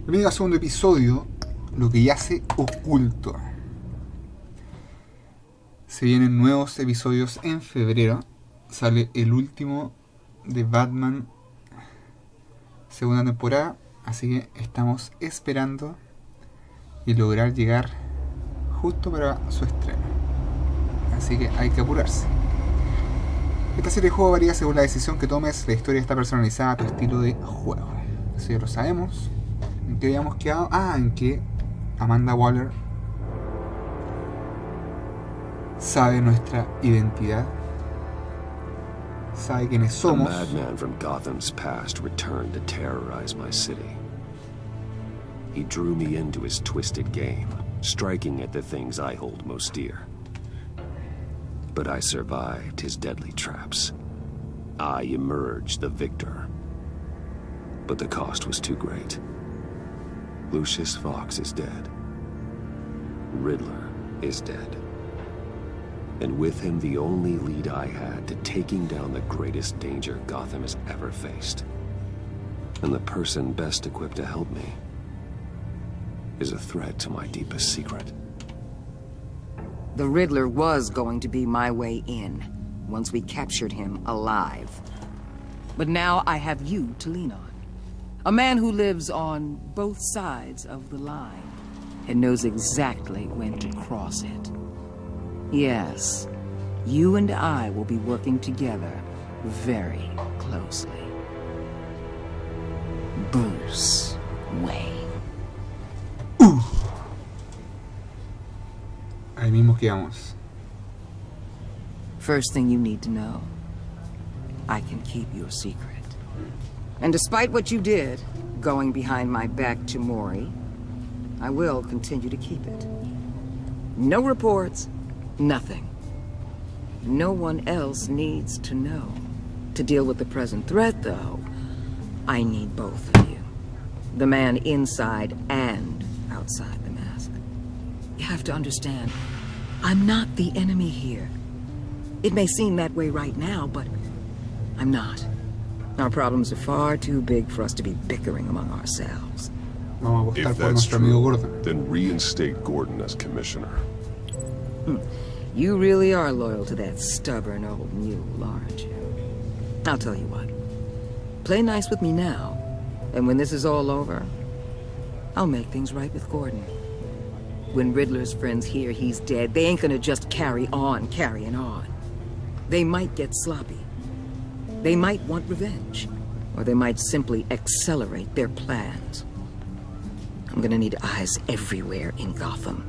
Bienvenido al segundo episodio, lo que yace oculto. Se vienen nuevos episodios en febrero. Sale el último de Batman, segunda temporada. Así que estamos esperando y lograr llegar justo para su estreno. Así que hay que apurarse. Esta serie de juego varía según la decisión que tomes. La historia está personalizada a tu estilo de juego. Eso ya lo sabemos. ¿En qué habíamos quedado? En que Amanda Waller sabe nuestra identidad, sabe quiénes somos. A madman from Gotham's past returned to terrorize my city. He drew me into his twisted game, striking at the things I hold most dear. But I survived his deadly traps. I emerged the victor. But the cost was too great. Lucius Fox is dead. Riddler is dead. And with him, the only lead I had to taking down the greatest danger Gotham has ever faced. And the person best equipped to help me is a threat to my deepest secret. The Riddler was going to be my way in, once we captured him alive. But now I have you to lean on. A man who lives on both sides of the line and knows exactly when to cross it. Yes, you and I will be working together very closely. Bruce Wayne. Ahí mismo quedamos. First thing you need to know, I can keep your secret. And despite what you did, going behind my back to Maury, I will continue to keep it. No reports, nothing. No one else needs to know. To deal with the present threat, though, I need both of you. The man inside and outside the mask. You have to understand, I'm not the enemy here. It may seem that way right now, but I'm not. Our problems are far too big for us to be bickering among ourselves. Vamos a apostar If por that's nuestro amigo true, Gordon. then reinstate Gordon as commissioner. You really are loyal to that stubborn old mule, aren't you? I'll tell you what. Play nice with me now, and when this is all over, I'll make things right with Gordon. When Riddler's friends hear he's dead, they ain't gonna just carry on carrying on. They might get sloppy. They might want revenge, or they might simply accelerate their plans. I'm gonna need eyes everywhere in Gotham.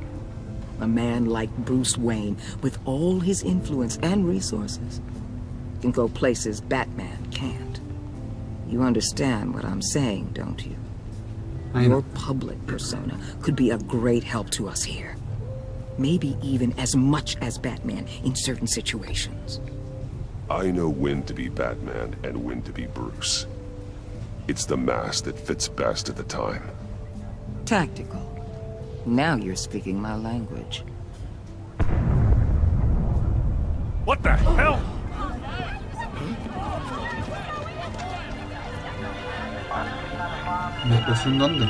A man like Bruce Wayne, with all his influence and resources, can go places Batman can't. You understand what I'm saying, don't you? Your public persona could be a great help to us here. Maybe even as much as Batman in certain situations. I know when to be Batman and when to be Bruce. It's the mask that fits best at the time. Tactical. Now you're speaking my language. What the hell? ¿Una explosión dónde?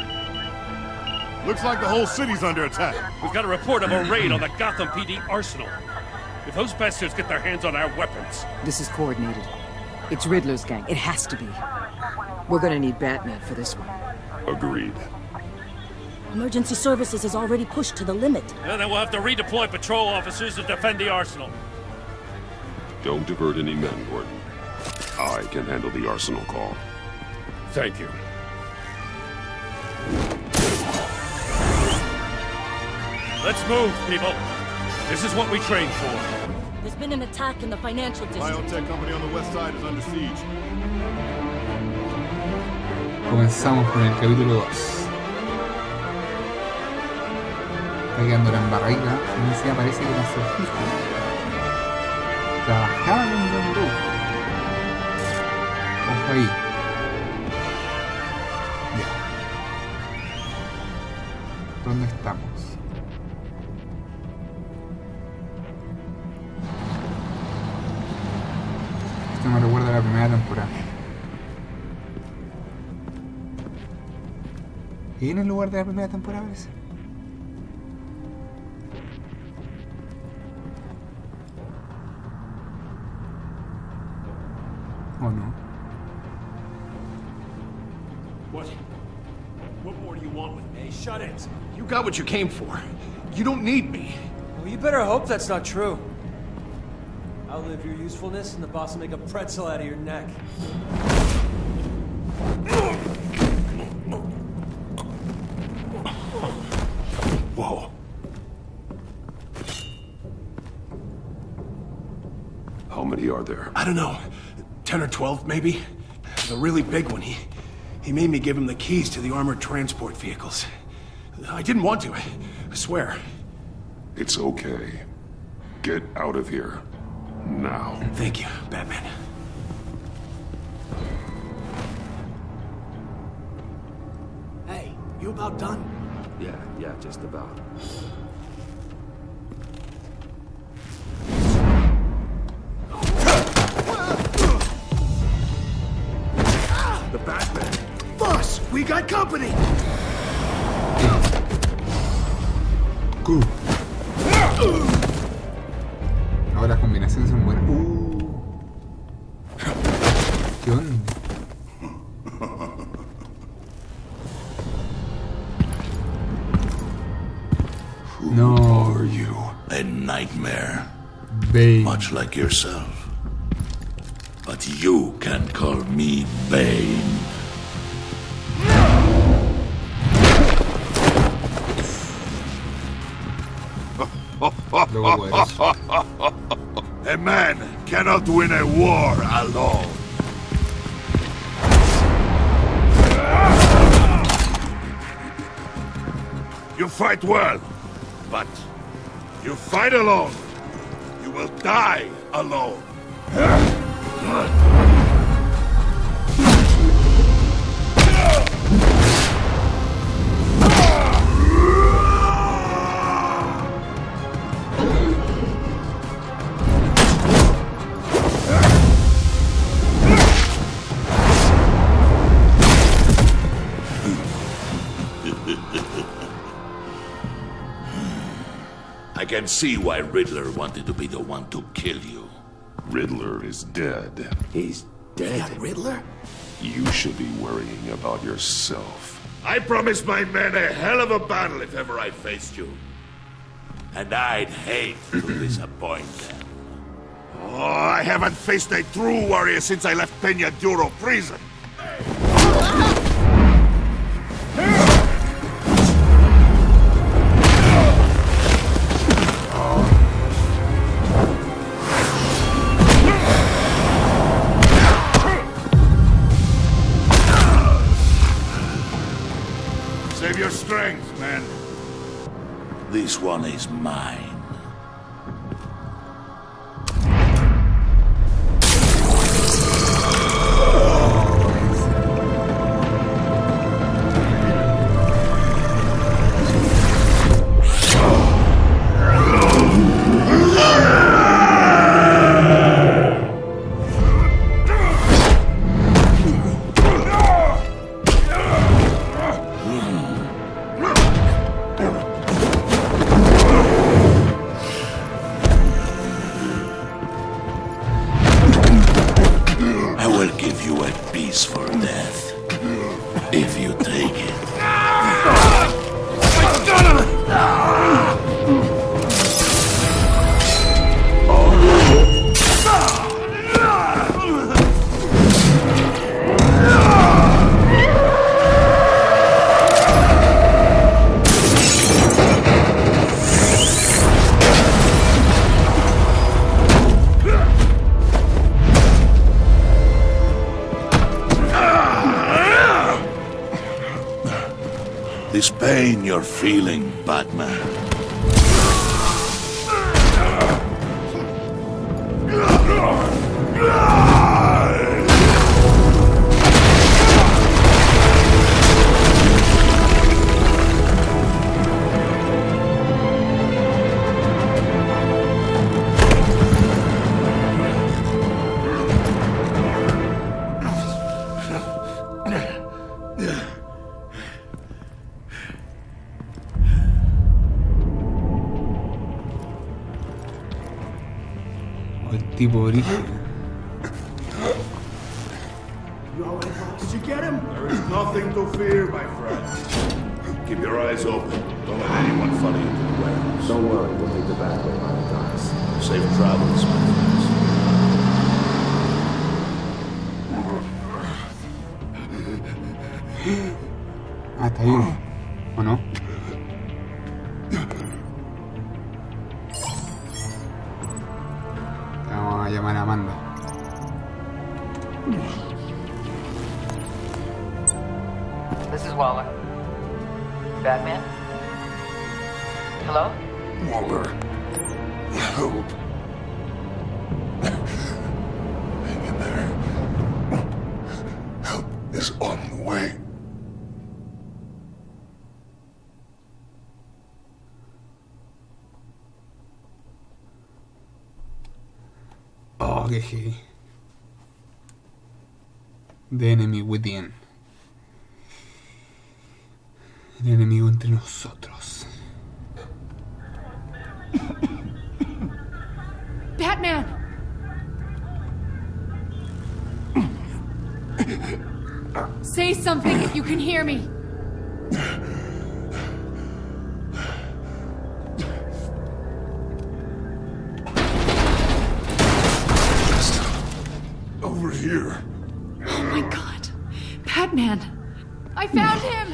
Looks like the whole city's under attack. We've got a report of a raid on the Gotham PD arsenal. If those bastards get their hands on our weapons... This is coordinated. It's Riddler's gang. It has to be. We're gonna need Batman for this one. Agreed. Emergency services is already pushed to the limit. And then we'll have to redeploy patrol officers to defend the arsenal. Don't divert any men, Gordon. I can handle the arsenal call. Thank you. Let's move, people. This is what we trained for. There's been an attack in the financial district. Biotech company on the west side is under siege. Comenzamos con el capítulo 2. Está quedando la embarradita. A mí se aparece que el acertijo trabajaba con John Doe. Ojo ahí. Ya. ¿Dónde estamos? Esto me recuerda a la primera temporada. Y en el lugar de la primera temporada parece. ¿O no? What more do you want with me? Hey, shut it. You got what you came for. You don't need me. Well, you better hope that's not true. I'll live your usefulness, and the boss will make a pretzel out of your neck. Whoa. How many are there? I don't know. 10 or 12, maybe? The really big one, he made me give him the keys to the armored transport vehicles. I didn't want to, I swear. It's okay. Get out of here. Now. Thank you, Batman. Hey, you about done? Yeah, just about. The Batman! Boss, we got company! Cool. Ahora las combinaciones son buenas. ¿Qué onda? Who are you? A nightmare, Bane. much like yourself. But you can't call me Bane. Luego poderoso. A man cannot win a war alone. You fight well, but you fight alone. You will die alone. I can see why Riddler wanted to be the one to kill you. Riddler is dead. He's dead. Riddler? You should be worrying about yourself. I promised my men a hell of a battle if ever I faced you. And I'd hate to disappoint them. Oh, I haven't faced a true warrior since I left Peña Duro prison. Save your strength, man. This one is mine. If you take it. This pain you're feeling, Batman. tipo origen. Did you get him? There is nothing to fear, my friend. Keep your eyes open. Don't let anyone follow you to the warehouse. Don't worry, we'll take the back way on the docks. Safe travels, my friends. Ah, está vivo. ¿O no? Vamos a llamar a Amanda. This is Waller. Batman? Hello? Waller, help. Hang in there. Help is on the way. Oh, qué heavy. The enemy within. El enemigo entre nosotros. Batman! Say something if you can hear me. Over here. Oh my god. Batman! I found him!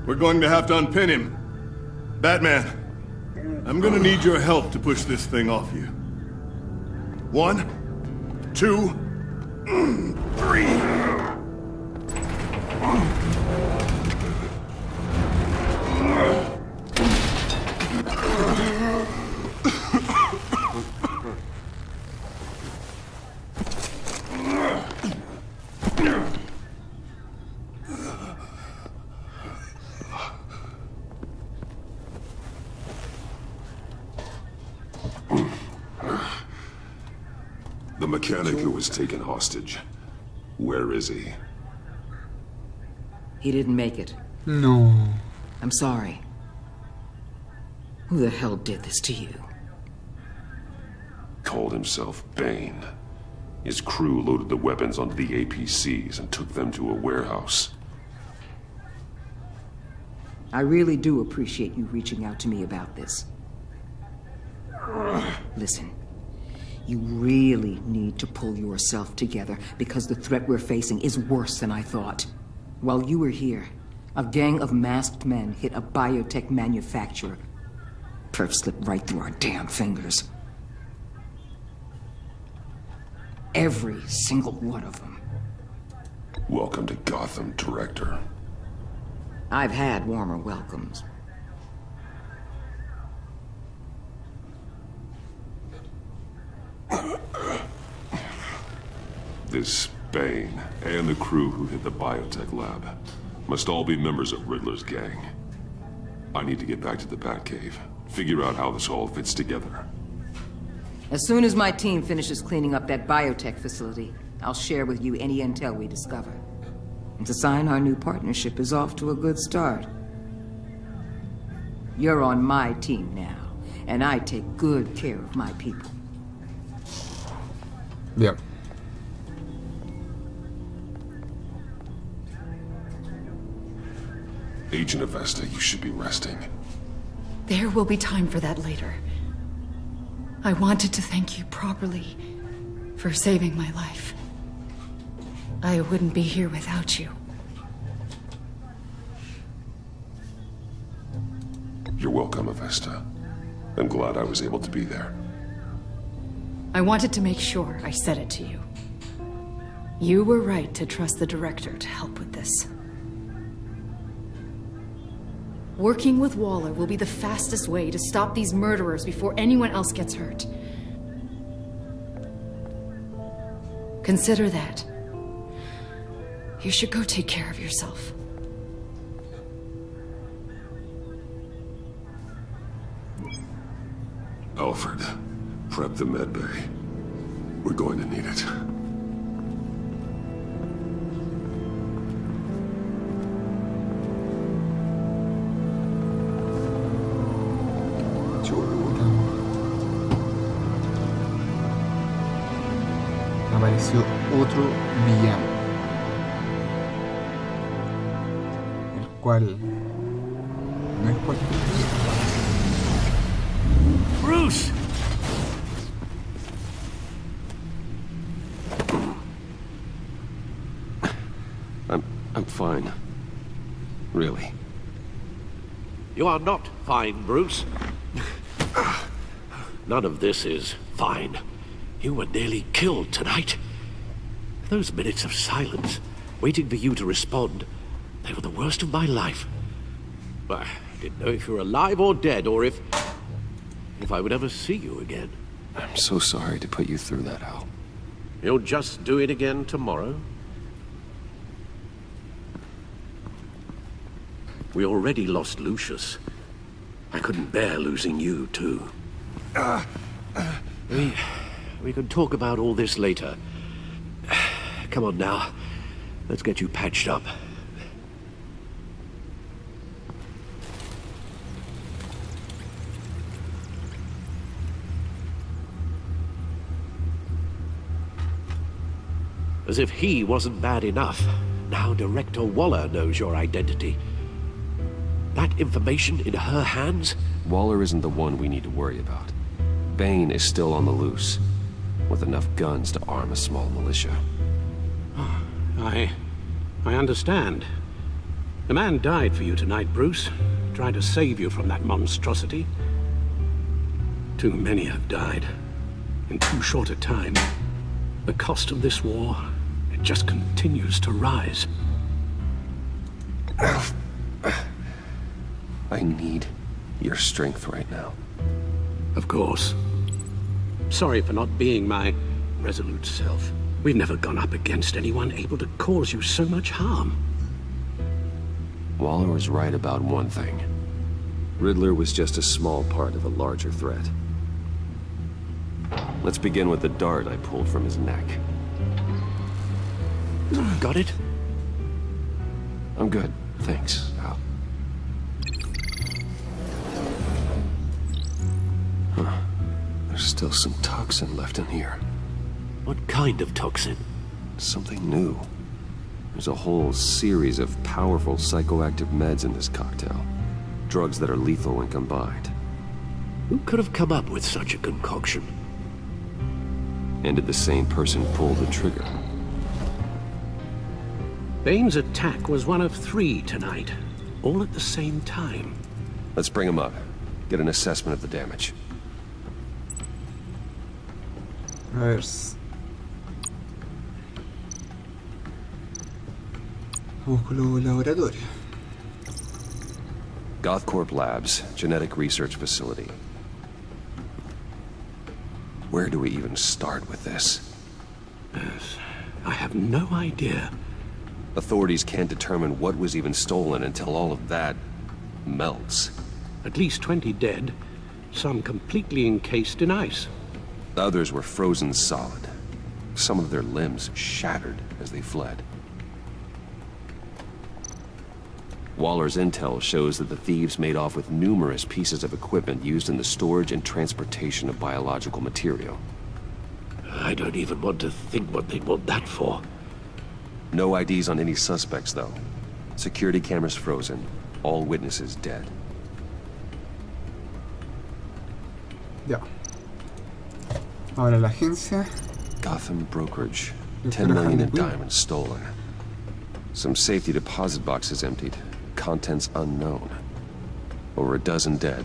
We're going to have to unpin him. Batman, I'm gonna need your help to push this thing off you. 1, 2, 3. The mechanic who was taken hostage. Where is he? He didn't make it. No. I'm sorry. Who the hell did this to you? Called himself Bane. His crew loaded the weapons onto the APCs and took them to a warehouse. I really do appreciate you reaching out to me about this. Listen, you really need to pull yourself together because the threat we're facing is worse than I thought. While you were here, a gang of masked men hit a biotech manufacturer. Perf slipped right through our damn fingers. Every single one of them. Welcome to Gotham, Director. I've had warmer welcomes. This Bane and the crew who hit the biotech lab must all be members of Riddler's gang. I need to get back to the Batcave, figure out how this all fits together. As soon as my team finishes cleaning up that biotech facility, I'll share with you any intel we discover. It's a sign our new partnership is off to a good start. You're on my team now, and I take good care of my people. Yep. Agent Avesta, you should be resting. There will be time for that later. I wanted to thank you properly for saving my life. I wouldn't be here without you. You're welcome, Avesta. I'm glad I was able to be there. I wanted to make sure I said it to you. You were right to trust the director to help with this. Working with Waller will be the fastest way to stop these murderers before anyone else gets hurt. Consider that. You should go take care of yourself. Alfred, prep the med bay. We're going to need it. apareció otro villano, el cual no es cualquier Bruce! I'm fine. Really. You are not fine, Bruce. None of this is fine. You were nearly killed tonight. Those minutes of silence, waiting for you to respond, they were the worst of my life. I didn't know if you were alive or dead, or if I would ever see you again. I'm so sorry to put you through that, Al. You'll just do it again tomorrow? We already lost Lucius. I couldn't bear losing you, too. We can talk about all this later. Come on now. Let's get you patched up. As if he wasn't bad enough, now Director Waller knows your identity. That information in her hands? Waller isn't the one we need to worry about. Bane is still on the loose, with enough guns to arm a small militia. I understand. The man died for you tonight, Bruce. Tried to save you from that monstrosity. Too many have died. In too short a time. The cost of this war, it just continues to rise. I need your strength right now. Of course. Sorry for not being my resolute self. We've never gone up against anyone able to cause you so much harm. Waller was right about one thing. Riddler was just a small part of a larger threat. Let's begin with the dart I pulled from his neck. Got it? I'm good, thanks, Al. Huh. There's still some toxin left in here. What kind of toxin? Something new. There's a whole series of powerful psychoactive meds in this cocktail. Drugs that are lethal when combined. Who could have come up with such a concoction? And did the same person pull the trigger? Bane's attack was one of 3 tonight, all at the same time. Let's bring him up. Get an assessment of the damage. A ver. Músculo laboratorio. Gothcorp Labs, genetic research facility. Where do we even start with this? I have no idea. Authorities can't determine what was even stolen until all of that melts. At least 20 dead, some completely encased in ice. Others were frozen solid. Some of their limbs shattered as they fled. Waller's intel shows that the thieves made off with numerous pieces of equipment used in the storage and transportation of biological material. I don't even want to think what they'd want that for. No IDs on any suspects, though. Security cameras frozen. All witnesses dead. Ya. Ahora la agencia. Gotham Brokerage. 10 million in diamonds stolen. Some safety deposit boxes emptied. Contents unknown. Over a dozen dead,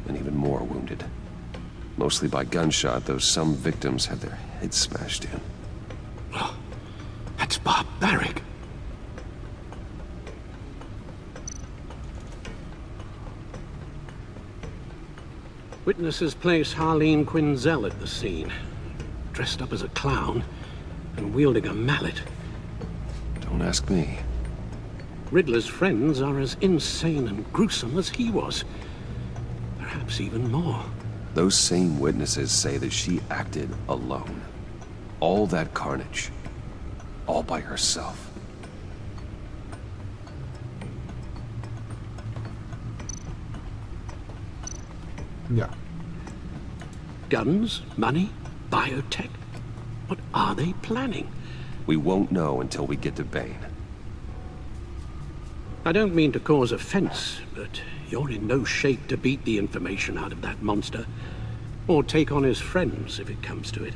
and even more wounded. Mostly by gunshot, though some victims had their heads smashed in. Oh, that's barbaric. Witnesses place Harleen Quinzel at the scene, dressed up as a clown and wielding a mallet. Don't ask me. Riddler's friends are as insane and gruesome as he was. Perhaps even more. Those same witnesses say that she acted alone. All that carnage. All by herself. Ya. Guns, money, biotech. What are they planning? We won't know until we get to Bane. I don't mean to cause offense, but you're in no shape to beat the information out of that monster, or take on his friends if it comes to it.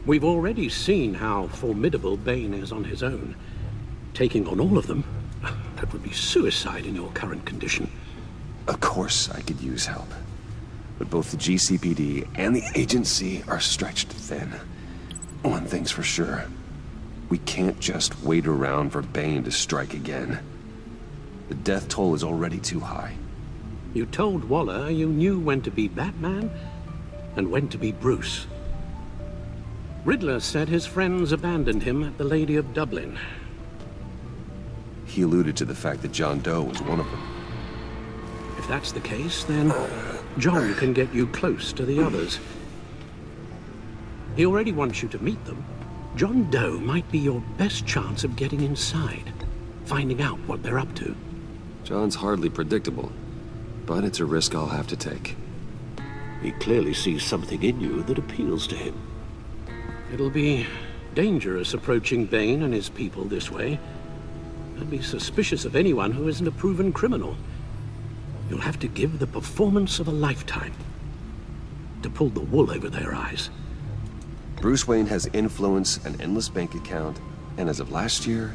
We've already seen how formidable Bane is on his own. Taking on all of them, that would be suicide in your current condition. Of course I could use help. But both the GCPD and the agency are stretched thin. One thing's for sure. We can't just wait around for Bane to strike again. The death toll is already too high. You told Waller you knew when to be Batman and when to be Bruce. Riddler said his friends abandoned him at the Lady of Dublin. He alluded to the fact that John Doe was one of them. If that's the case, then John can get you close to the others. He already wants you to meet them. John Doe might be your best chance of getting inside, finding out what they're up to. John's hardly predictable, but it's a risk I'll have to take. He clearly sees something in you that appeals to him. It'll be dangerous approaching Bane and his people this way. I'd be suspicious of anyone who isn't a proven criminal. You'll have to give the performance of a lifetime to pull the wool over their eyes. Bruce Wayne has influence, an endless bank account, and as of last year,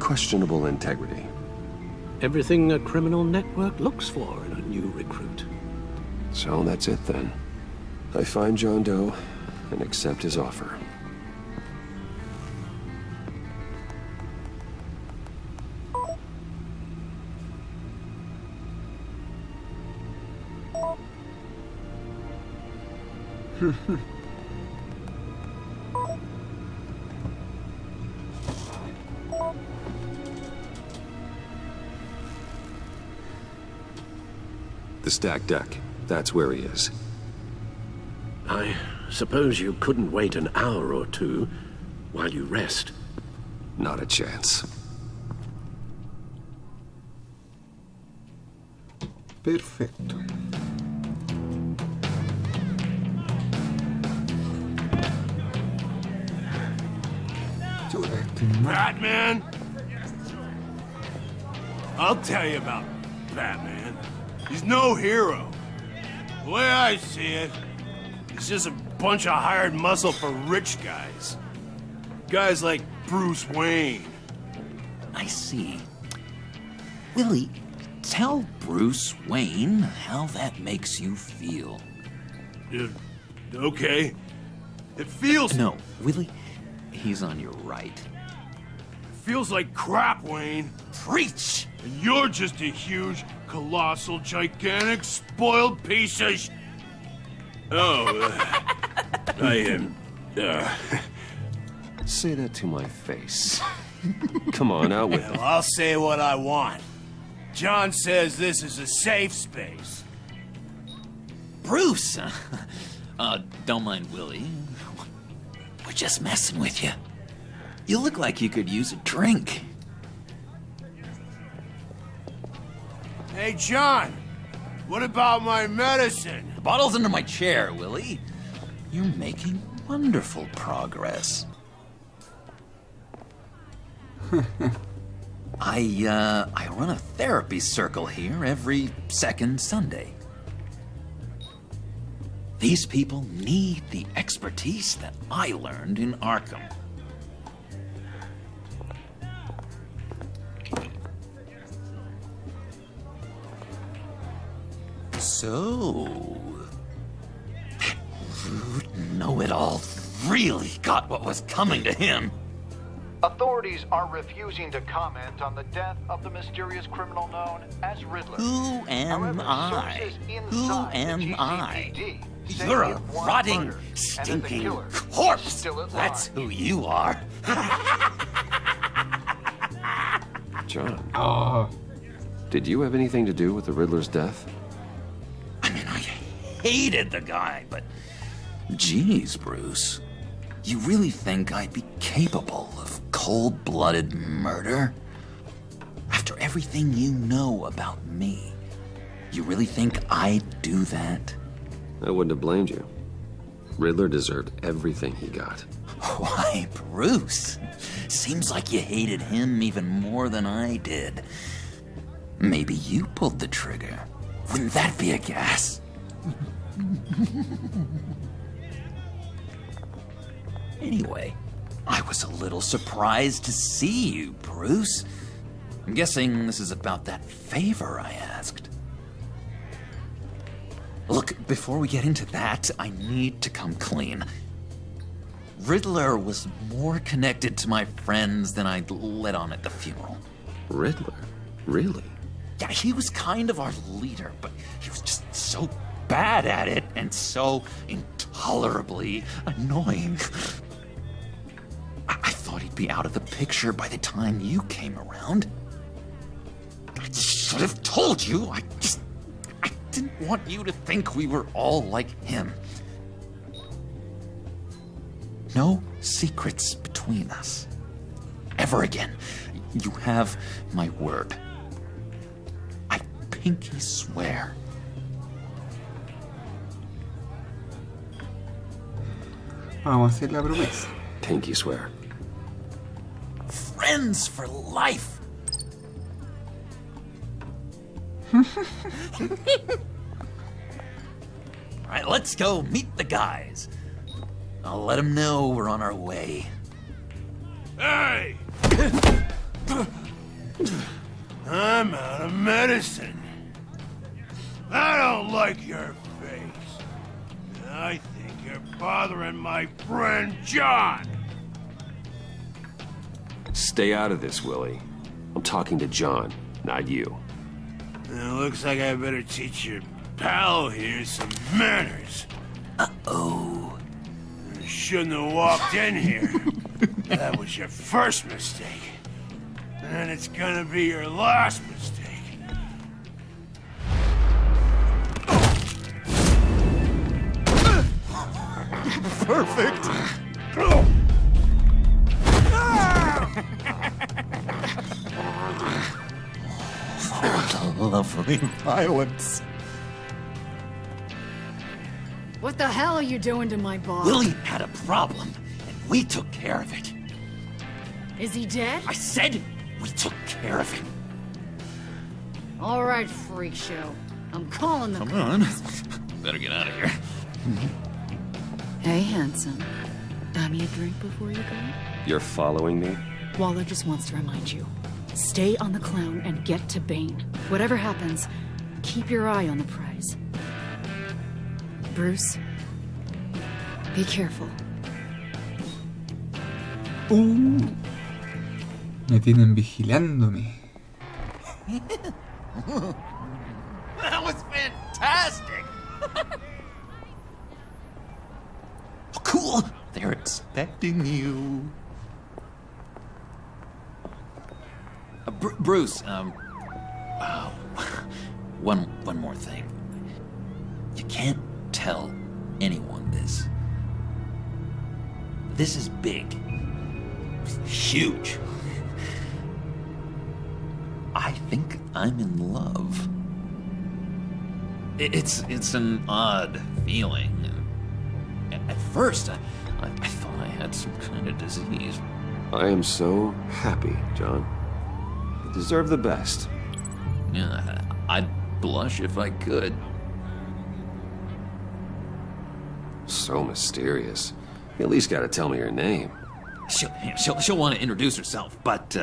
questionable integrity. Everything a criminal network looks for in a new recruit. So that's it then. I find John Doe and accept his offer. The stacked deck. That's where he is. I suppose you couldn't wait an hour or two while you rest. Not a chance. Perfecto. Batman? I'll tell you about Batman. He's no hero. The way I see it, he's just a bunch of hired muscle for rich guys. Guys like Bruce Wayne. I see. Willie, tell Bruce Wayne how that makes you feel. Okay. It feels... No, Willie, he's on your right. Feels like crap, Wayne. Preach! And you're just a huge, colossal, gigantic, spoiled piece of I am... Say that to my face. Come on, out with it. Well, I'll say what I want. John says this is a safe space. Bruce! Don't mind Willie. We're just messing with you. You look like you could use a drink. Hey, John. What about my medicine? The bottle's under my chair, Willie. You're making wonderful progress. I run a therapy circle here every second Sunday. These people need the expertise that I learned in Arkham. So, know-it-all really got what was coming to him. Authorities are refusing to comment on the death of the mysterious criminal known as Riddler. Who am I? Who am I? You're a rotting, stinking corpse. That's who you are. John. Did you have anything to do with the Riddler's death? I mean, I hated the guy, but... Geez, Bruce. You really think I'd be capable of cold-blooded murder? After everything you know about me, you really think I'd do that? I wouldn't have blamed you. Riddler deserved everything he got. Why, Bruce? Seems like you hated him even more than I did. Maybe you pulled the trigger. Wouldn't that be a gas? Anyway, I was a little surprised to see you, Bruce. I'm guessing this is about that favor I asked. Look, before we get into that, I need to come clean. Riddler was more connected to my friends than I'd let on at the funeral. Riddler? Really? Yeah, he was kind of our leader, but he was just so bad at it and so intolerably annoying. I thought he'd be out of the picture by the time you came around. I should have told you. I didn't want you to think we were all like him. No secrets between us. Ever again. You have my word. I pinky swear. Vamos a hacer la promesa. Pinky swear. Friends for life. All right, let's go meet the guys. I'll let them know we're on our way. Hey! I'm out of medicine. I don't like your face. I think you're bothering my friend John. Stay out of this, Willie. I'm talking to John, not you. It looks like I better teach your pal here some manners. Uh-oh. You shouldn't have walked in here. That was your first mistake. And it's gonna be your last mistake. Perfect. Lovely violence. What the hell are you doing to my boss? Willie had a problem, and we took care of it. Is he dead? I said we took care of it. All right, freak show. I'm calling the Come cops. on. Better get out of here. Hey, handsome. Buy me a drink before you go? You're following me? Waller just wants to remind you. Stay on the clown and get to Bane. Whatever happens, keep your eye on the prize. Bruce, be careful. Me tienen vigilándome. That was fantastic! Oh, cool! They're expecting you. Bruce, one more thing. You can't tell anyone this. This is big. Huge. I think I'm in love. It's an odd feeling. At first, I thought I had some kind of disease. I am so happy, John. You deserve the best. Yeah, I'd blush if I could. So mysterious. You at least gotta tell me your name. She'll want to introduce herself, but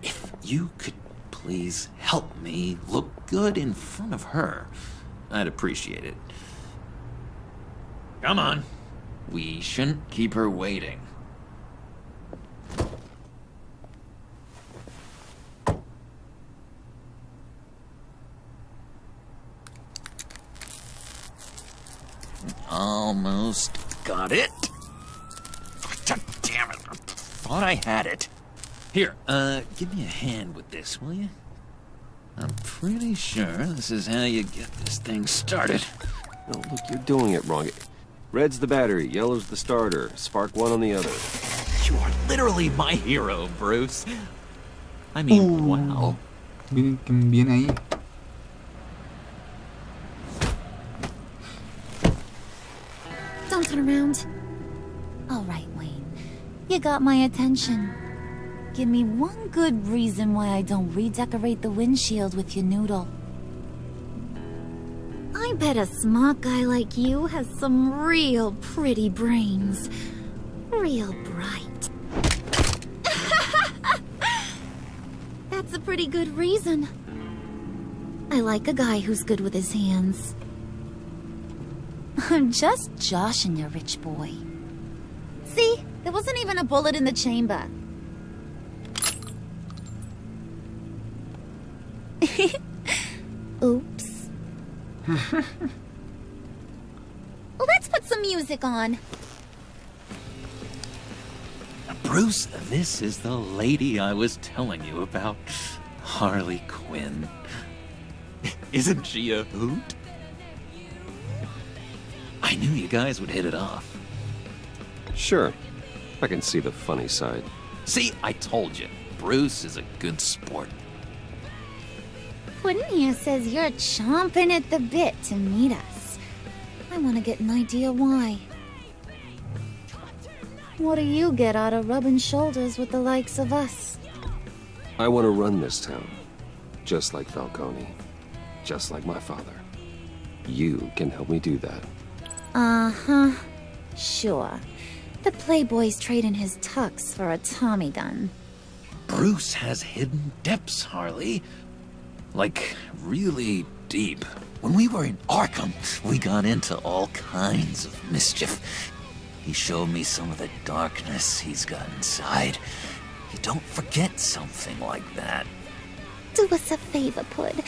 if you could please help me look good in front of her, I'd appreciate it. Come on. We shouldn't keep her waiting. Almost got it. Damn it. I thought I had it. Here, give me a hand with this, will you? I'm pretty sure this is how you get this thing started. Oh, look, you're doing it wrong. Red's the battery, yellow's the starter, spark one on the other. You are literally my hero, Bruce. I mean, wow. Bien ahí. sniffing around? All right, Wayne. You got my attention. Give me one good reason why I don't redecorate the windshield with your noodle. I bet a smart guy like you has some real pretty brains. Real bright. That's a pretty good reason. I like a guy who's good with his hands. I'm just joshing you, rich boy. See? There wasn't even a bullet in the chamber. Oops. Let's put some music on. Bruce, this is the lady I was telling you about. Harley Quinn. Isn't she a hoot? I knew you guys would hit it off. Sure. I can see the funny side. See, I told you. Bruce is a good sport. Puddin' here says you're chomping at the bit to meet us. I want to get an idea why. What do you get out of rubbing shoulders with the likes of us? I want to run this town. Just like Falcone. Just like my father. You can help me do that. Uh-huh. Sure. The playboy's trading his tux for a Tommy gun. Bruce has hidden depths, Harley. Like, really deep. When we were in Arkham, we got into all kinds of mischief. He showed me some of the darkness he's got inside. You don't forget something like that. Do us a favor, Pud.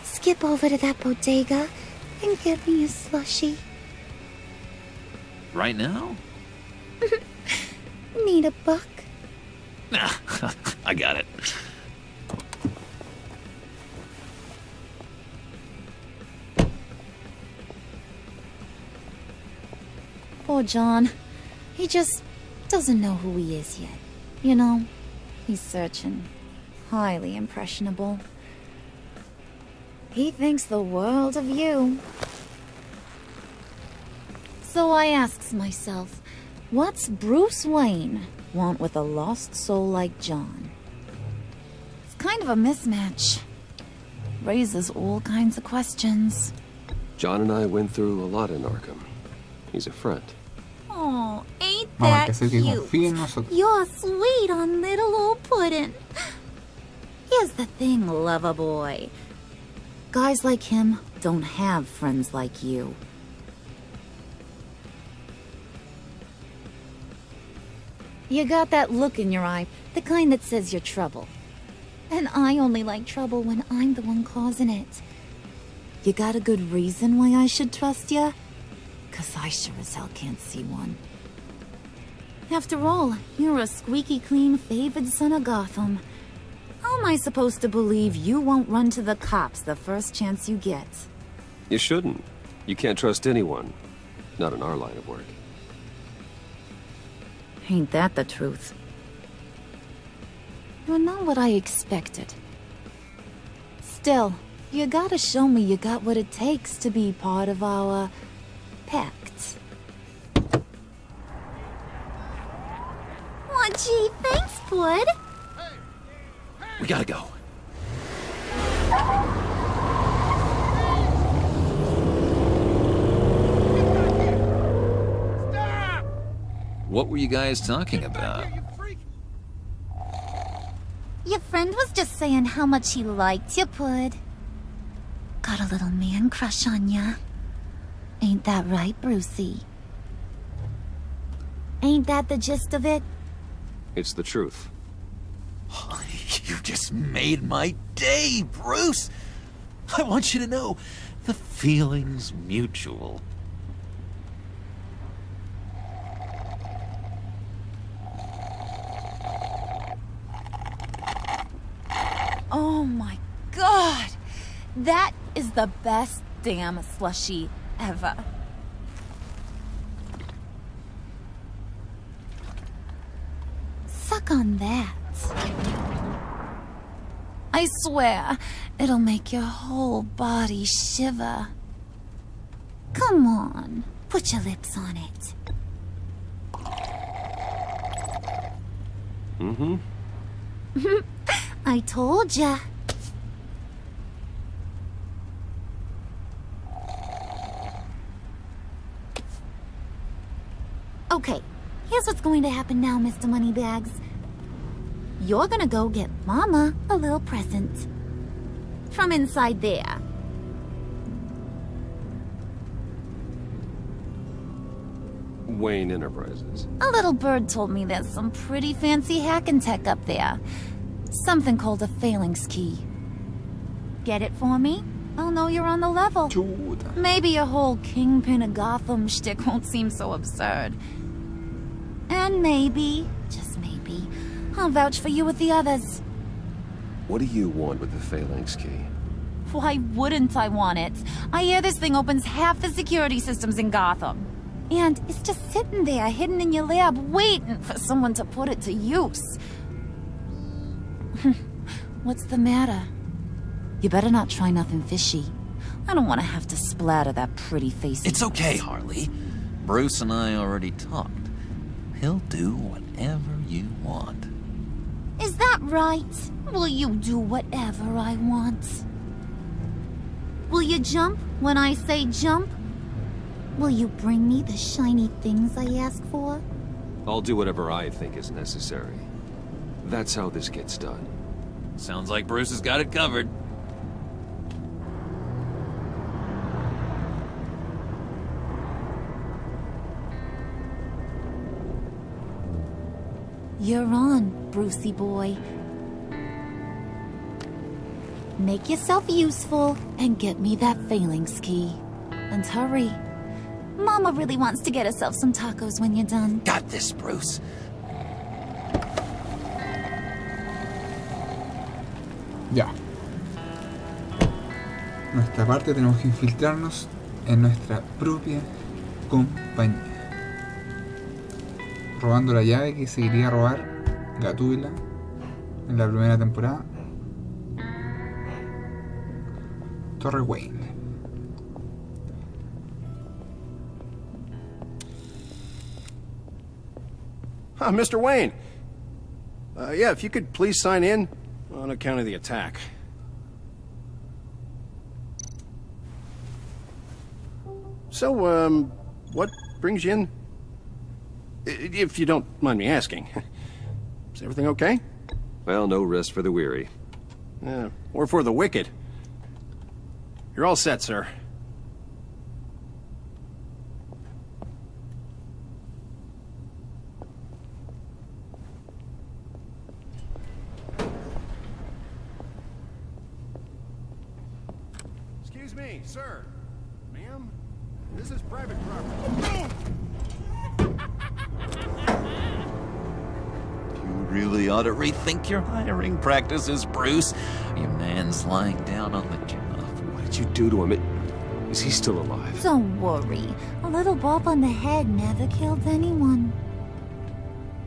Skip over to that bodega and get me a slushie. Right now? Need a buck? Nah, I got it. Poor John. He just doesn't know who he is yet. You know, he's searching. Highly impressionable. He thinks the world of you. So I asks myself, what's Bruce Wayne want with a lost soul like John? It's kind of a mismatch. Raises all kinds of questions. John and I went through a lot in Arkham. He's a friend. Oh, ain't that cute? You're sweet on little old Puddin'. Here's the thing, lover boy. Guys like him don't have friends like you. You got that look in your eye, the kind that says you're trouble. And I only like trouble when I'm the one causing it. You got a good reason why I should trust you? 'Cause I sure as hell can't see one. After all, you're a squeaky clean favored son of Gotham. How am I supposed to believe you won't run to the cops the first chance you get? You shouldn't. You can't trust anyone. Not in our line of work. Ain't that the truth? You're not what I expected. Still, you gotta show me you got what it takes to be part of our pact. Aw, gee, thanks, Bud. We gotta go. What were you guys talking about? Your friend was just saying how much he liked you, Pud. Got a little man crush on ya. Ain't that right, Brucey? Ain't that the gist of it? It's the truth. You just made my day, Bruce! I want you to know, the feeling's mutual. Oh my god! That is the best damn slushie ever. Suck on that. I swear, it'll make your whole body shiver. Come on, Put your lips on it. Mm-hmm. I told ya. Okay, here's what's going to happen now, Mr. Moneybags. You're gonna go get Mama a little present. From inside there. Wayne Enterprises. A little bird told me there's some pretty fancy hacking tech up there. Something called a phalanx key. Get it for me? I'll know you're on the level. Chuta. Maybe your whole Kingpin of Gotham shtick won't seem so absurd. And maybe, just maybe, I'll vouch for you with the others. What do you want with the phalanx key? Why wouldn't I want it? I hear this thing opens half the security systems in Gotham. And it's just sitting there, hidden in your lab, waiting for someone to put it to use. What's the matter? You better not try nothing fishy. I don't want to have to splatter that pretty face. It's okay, Harley. Bruce and I already talked. He'll do whatever you want. Is that right? Will you do whatever I want? Will you jump when I say jump? Will you bring me the shiny things I ask for? I'll do whatever I think is necessary. That's how this gets done. Sounds like Bruce has got it covered. You're on, Brucey boy. Make yourself useful and get me that phalanx key. And hurry. Mama really wants to get herself some tacos when you're done. Got this, Bruce. Ya. Nuestra parte tenemos que infiltrarnos en nuestra propia compañía. Robando la llave que se quería robar Gatúbela en la primera temporada. Torre Wayne. Mr. Wayne. Yeah, if you could please sign in on account of the attack. So, what brings you in? If you don't mind me asking. Is everything okay? Well, no rest for the weary. Or for the wicked. You're all set, sir. Excuse me, sir. Ma'am? This is private property. You really ought to rethink your hiring practices, Bruce. Your man's lying down on the job. What did you do to him? Is he still alive? Don't worry. A little bump on the head never killed anyone.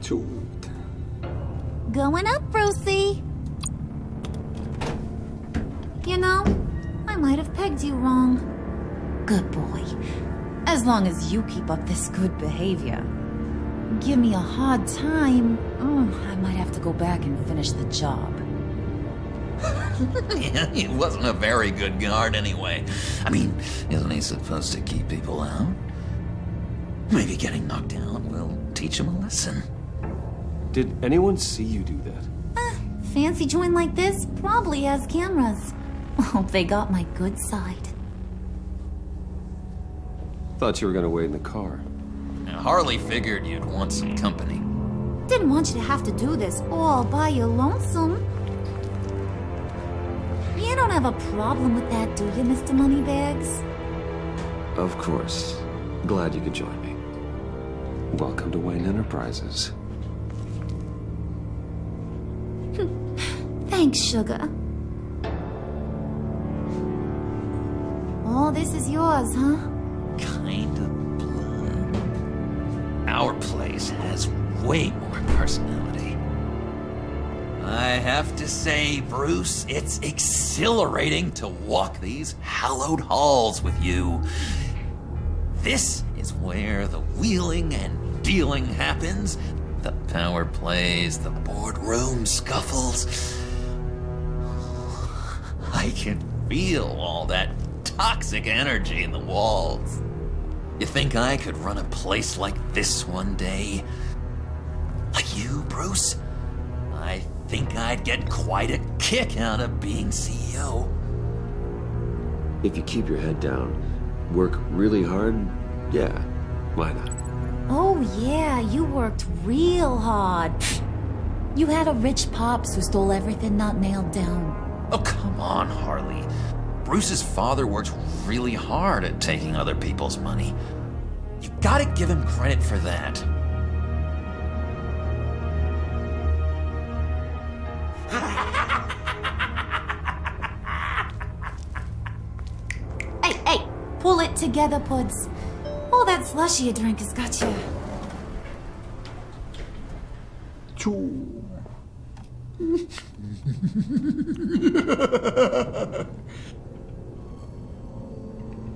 Shoot. Going up, Brucey. You know, I might have pegged you wrong. Good boy. As long as you keep up this good behavior. Give me a hard time, I might have to go back and finish the job. Yeah, he wasn't a very good guard anyway. I mean, isn't he supposed to keep people out? Maybe getting knocked down will teach him a lesson. Did anyone see you do that? Fancy joint like this probably has cameras. Hope they got my good side. Thought you were gonna wait in the car. Now, Harley figured you'd want some company. Didn't want you to have to do this all by your lonesome. You don't have a problem with that, do you, Mr. Moneybags? Of course. Glad you could join me. Welcome to Wayne Enterprises. Thanks, sugar. All this is yours, huh? Kind of blood. Our place has way more personality. I have to say, Bruce, it's exhilarating to walk these hallowed halls with you. This is where the wheeling and dealing happens. The power plays, the boardroom scuffles. I can feel all that toxic energy in the walls. You think I could run a place like this one day? Like you, Bruce? I think I'd get quite a kick out of being CEO. If you keep your head down, work really hard, yeah, why not? Oh yeah, you worked real hard. You had a rich pops who stole everything not nailed down. Oh, come on, Harley. Bruce's father worked really hard at taking other people's money. You gotta give him credit for that. Hey, pull it together, Puds. All that slushy you drink has got you.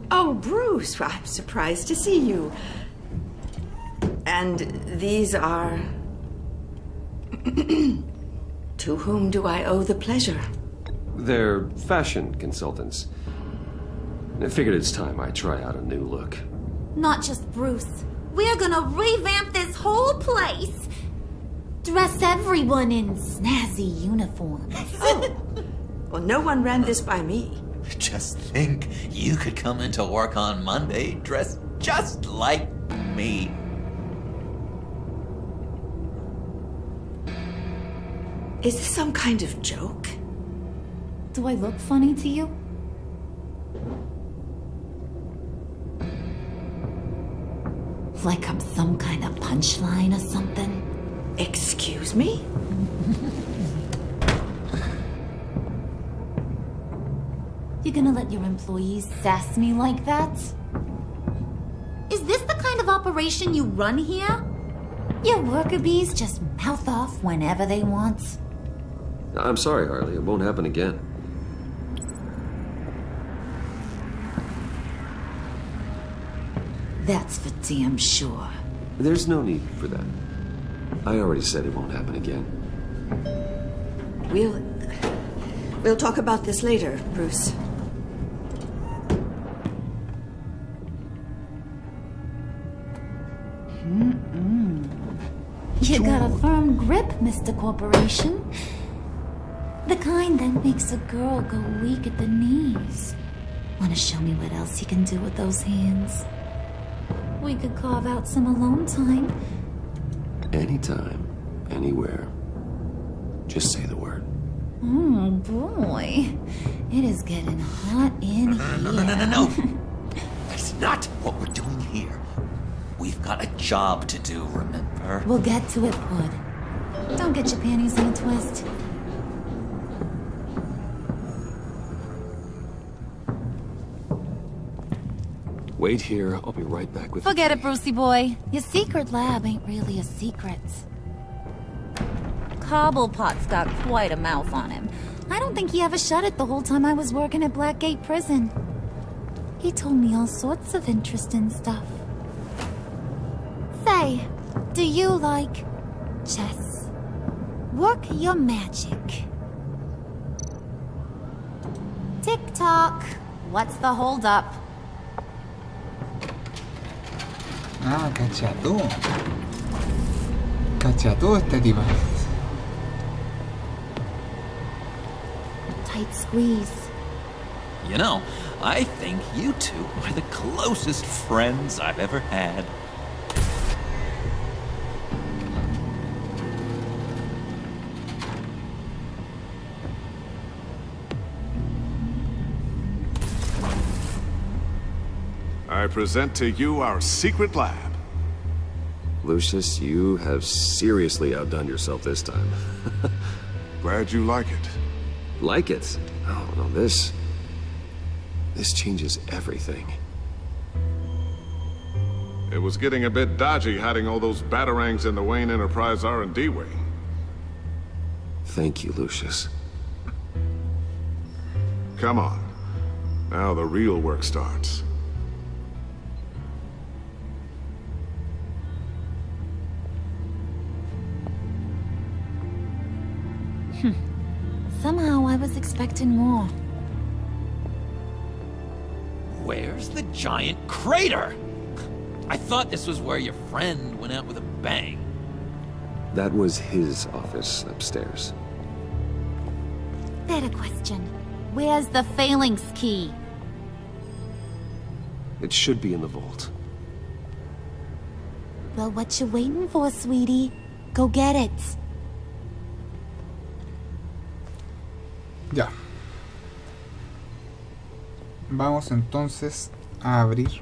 Oh, Bruce, I'm surprised to see you. And these are... To whom do I owe the pleasure? They're fashion consultants. I figured it's time I try out a new look. Not just Bruce. We're gonna revamp this whole place. Dress everyone in snazzy uniforms. Oh, well, no one ran this by me. Just think, you could come into work on Monday dressed just like me. Is this some kind of joke? Do I look funny to you? Like I'm some kind of punchline or something? Excuse me? You gonna let your employees sass me like that? Is this the kind of operation you run here? Your worker bees just mouth off whenever they want. I'm sorry, Harley. It won't happen again. That's for damn sure. There's no need for that. I already said it won't happen again. We'll talk about this later, Bruce. You got a firm grip, Mr. Corporation. The kind that makes a girl go weak at the knees. Wanna show me what else you can do with those hands? We could carve out some alone time. Anytime, anywhere. Just say the word. Oh boy. It is getting hot in here. No. That's not what we're doing here. We've got a job to do, remember? We'll get to it, Bud. Don't get your panties in a twist. Wait here. I'll be right back with Forget it, Brucey boy. Your secret lab ain't really a secret. Cobblepot's got quite a mouth on him. I don't think he ever shut it the whole time I was working at Blackgate Prison. He told me all sorts of interesting stuff. Say, do you like chess? Work your magic. Tick-tock. What's the holdup? Ah, cacható. Cacható esta tipa. Tight squeeze. You know, I think you two are the closest friends I've ever had. I present to you our secret lab. Lucius, you have seriously outdone yourself this time. Glad you like it. Like it? Oh, no, this changes everything. It was getting a bit dodgy hiding all those batarangs in the Wayne Enterprise R&D wing. Thank you, Lucius. Come on. Now the real work starts. Somehow I was expecting more. Where's the giant crater? I thought this was where your friend went out with a bang. That was his office upstairs. Better question. Where's the phalanx key? It should be in the vault. Well, what you waiting for, sweetie? Go get it. Ya. Vamos entonces a abrir.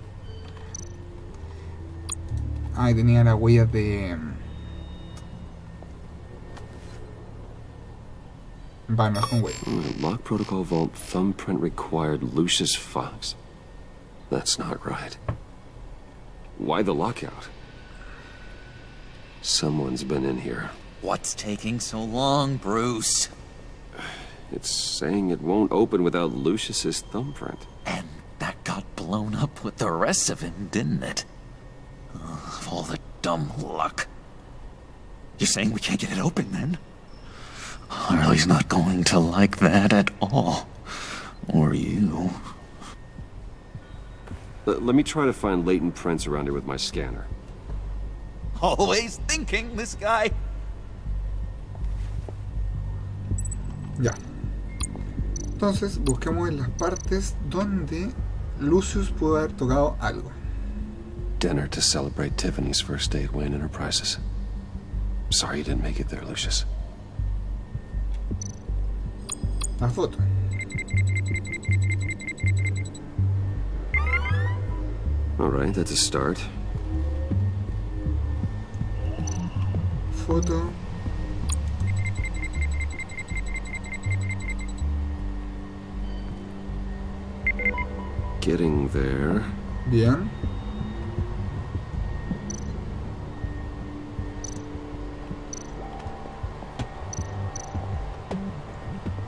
Ahí tenía las huellas de... Vale, no es con huellas. Lock protocol vault thumbprint required Lucius Fox. That's not right. Why the lockout? Someone's been in here. What's taking so long, Bruce? It's saying it won't open without Lucius's thumbprint. And that got blown up with the rest of him, didn't it? All the dumb luck. You're saying we can't get it open, then? Harley's not going to like that at all. Or you. Let me try to find latent prints around here with my scanner. Always thinking, this guy. Ya. Entonces, busquemos en las partes donde Lucius pudo haber tocado algo. Dinner to celebrate Tiffany's first day at Wayne Enterprises. Sorry you didn't make it there, Lucius. La foto. Alright, that's a start. Foto. Getting there. Bien.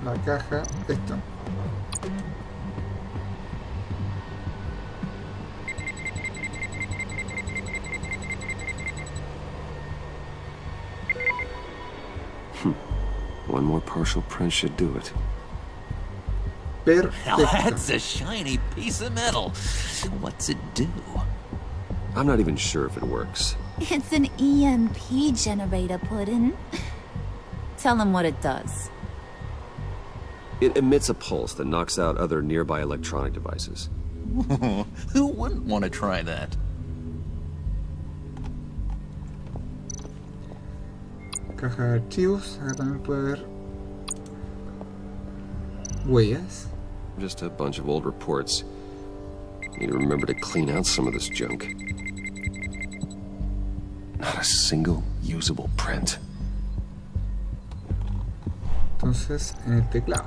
La caja, esto. One more partial print should do it. Hell, that's a shiny piece of metal. What's it do? I'm not even sure if it works. It's an EMP generator, Puddin'. Tell him what it does. It emits a pulse that knocks out other nearby electronic devices. Who wouldn't want to try that? Caja de archivos. Acá también puede haber huellas. Just a bunch of old reports. Need to remember to clean out some of this junk. Not a single usable print. Entonces, en el teclado,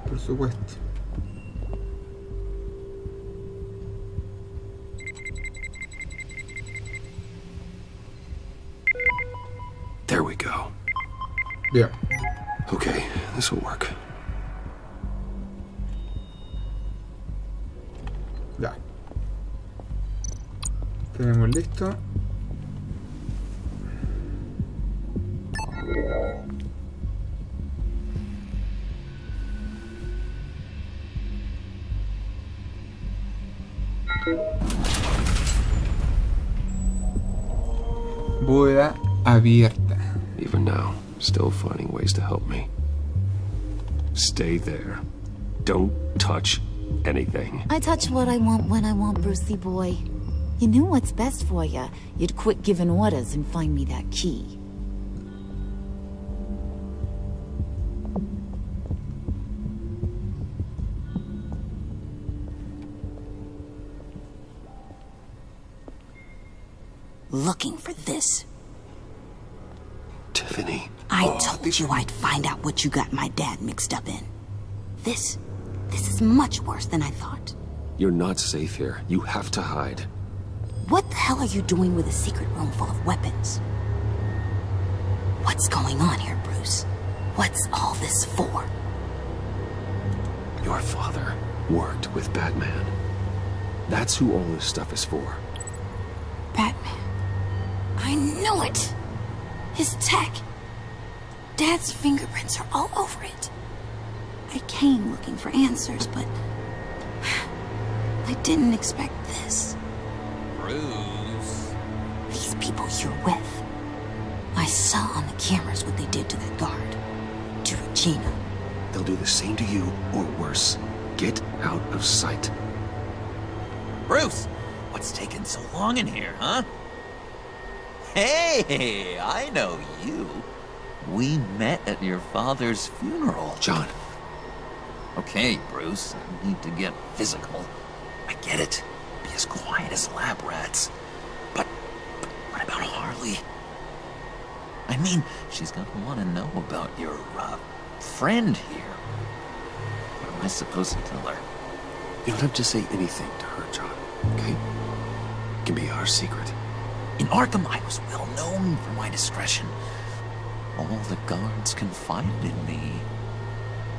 por supuesto. There we go. Bien. Okay, this will work. Ya. Tenemos listo. Bóveda abierta. Even now, still finding ways to help me. Stay there. Don't touch anything. I touch what I want when I want, Brucey boy. You knew what's best for you. You'd quit giving orders and find me that key. Looking for this. Tiffany. I told you I'd find out what you got my dad mixed up in. This is much worse than I thought. You're not safe here. You have to hide. What the hell are you doing with a secret room full of weapons? What's going on here, Bruce? What's all this for? Your father worked with Batman. That's who all this stuff is for. Batman. I knew it! His tech. Dad's fingerprints are all over it. I came looking for answers, but I didn't expect this. Bruce. These people you're with. I saw on the cameras what they did to that guard. To Regina. They'll do the same to you, or worse. Get out of sight. Bruce, what's taking so long in here, huh? Hey, I know you. We met at your father's funeral. John. Okay, Bruce, I need to get physical. I get it. Be as quiet as lab rats. But what about Harley? I mean, she's gonna want to know about your, friend here. What am I supposed to tell her? You don't have to say anything to her, John, okay? It can be our secret. In Arkham, I was well known for my discretion. All the guards confided in me.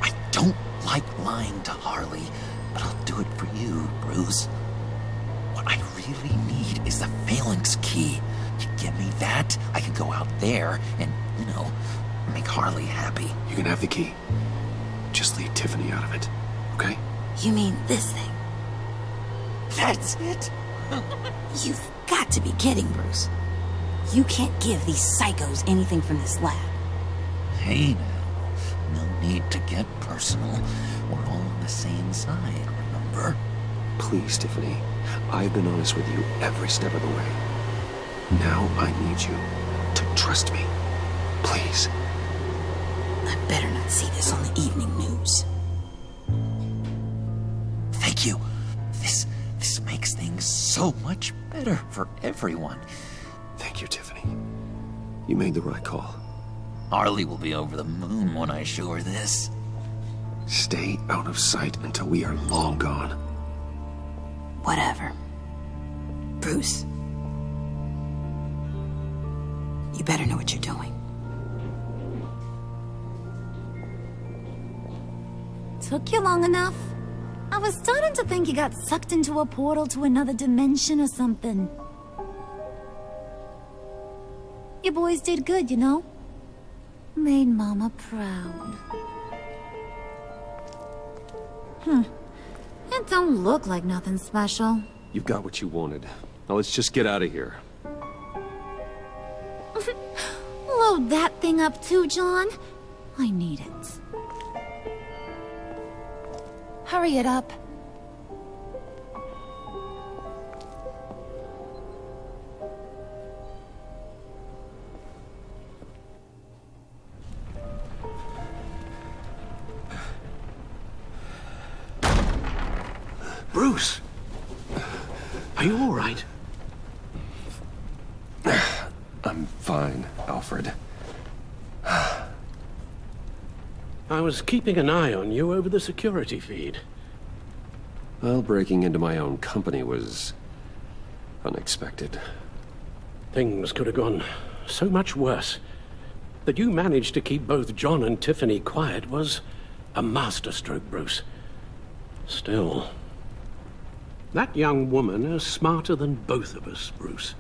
I don't like lying to Harley, but I'll do it for you, Bruce. What I really need is the phalanx key. You give me that, I can go out there and, make Harley happy. You can have the key. Just leave Tiffany out of it, okay? You mean this thing? That's it? You've got to be kidding, Bruce. You can't give these psychos anything from this lab. Hey now, no need to get personal. We're all on the same side, remember? Please, Tiffany. I've been honest with you every step of the way. Now I need you to trust me. Please. I better not see this on the evening news. Thank you. This makes things so much better for everyone. Thank you, Tiffany. You made the right call. Harley will be over the moon when I show her this. Stay out of sight until we are long gone. Whatever. Bruce. You better know what you're doing. Took you long enough? I was starting to think you got sucked into a portal to another dimension or something. You boys did good, you know? Made Mama proud. It don't look like nothing special. You've got what you wanted. Now let's just get out of here. Load that thing up too, John. I need it. Hurry it up. Bruce! Are you all right? I'm fine, Alfred. I was keeping an eye on you over the security feed. Well, breaking into my own company was unexpected. Things could have gone so much worse. That you managed to keep both John and Tiffany quiet was a masterstroke, Bruce. Still, that young woman is smarter than both of us, Bruce.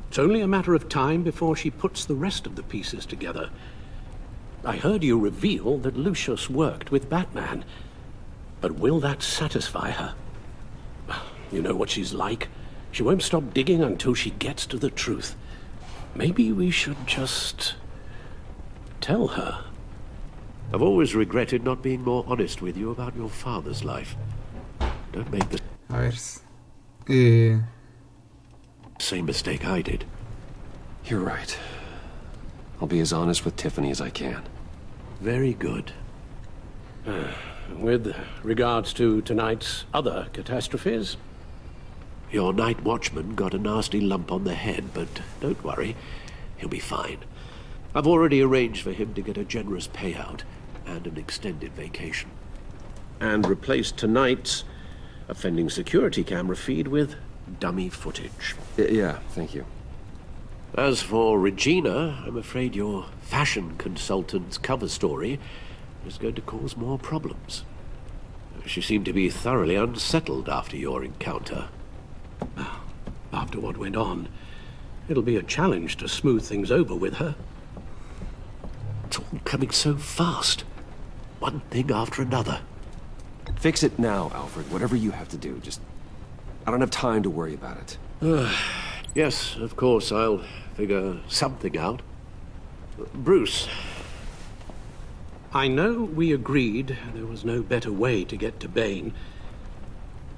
It's only a matter of time before she puts the rest of the pieces together. I heard you reveal that Lucius worked with Batman. But will that satisfy her? You know what she's like. She won't stop digging until she gets to the truth. Maybe we should just tell her. I've always regretted not being more honest with you about your father's life. Don't make the same mistake I did. You're right. I'll be as honest with Tiffany as I can. Very good. With regards to tonight's other catastrophes? Your night watchman got a nasty lump on the head, but don't worry. He'll be fine. I've already arranged for him to get a generous payout and an extended vacation. And replaced tonight's offending security camera feed with dummy footage. Yeah, thank you. As for Regina, I'm afraid your fashion consultant's cover story is going to cause more problems. She seemed to be thoroughly unsettled after your encounter. After what went on, it'll be a challenge to smooth things over with her. It's all coming so fast. One thing after another. Fix it now, Alfred. Whatever you have to do. I don't have time to worry about it. Yes, of course, I'll figure something out. Bruce, I know we agreed there was no better way to get to Bane.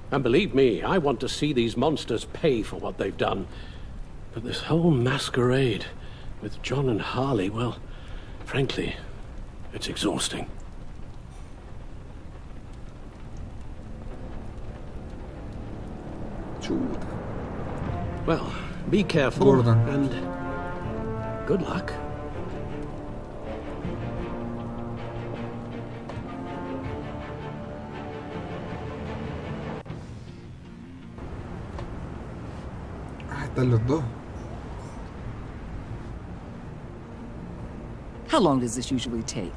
And believe me, I want to see these monsters pay for what they've done. But this whole masquerade with John and Harley, well, frankly, it's exhausting. Well, be careful, Gordon. and good luck. Ah, están los dos. How long does this usually take?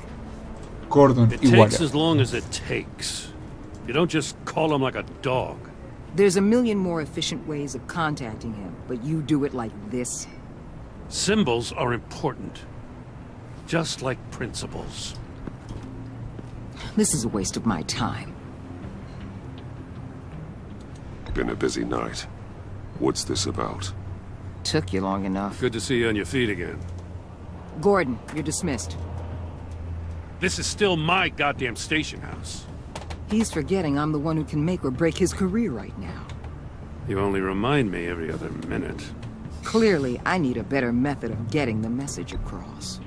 Gordon It y takes Waka. as long as it takes. You don't just call him like a dog. There's a million more efficient ways of contacting him, but you do it like this? Symbols are important. Just like principles. This is a waste of my time. Been a busy night. What's this about? Took you long enough. Good to see you on your feet again. Gordon, you're dismissed. This is still my goddamn station house. He's forgetting I'm the one who can make or break his career right now. You only remind me every other minute. Clearly, I need a better method of getting the message across.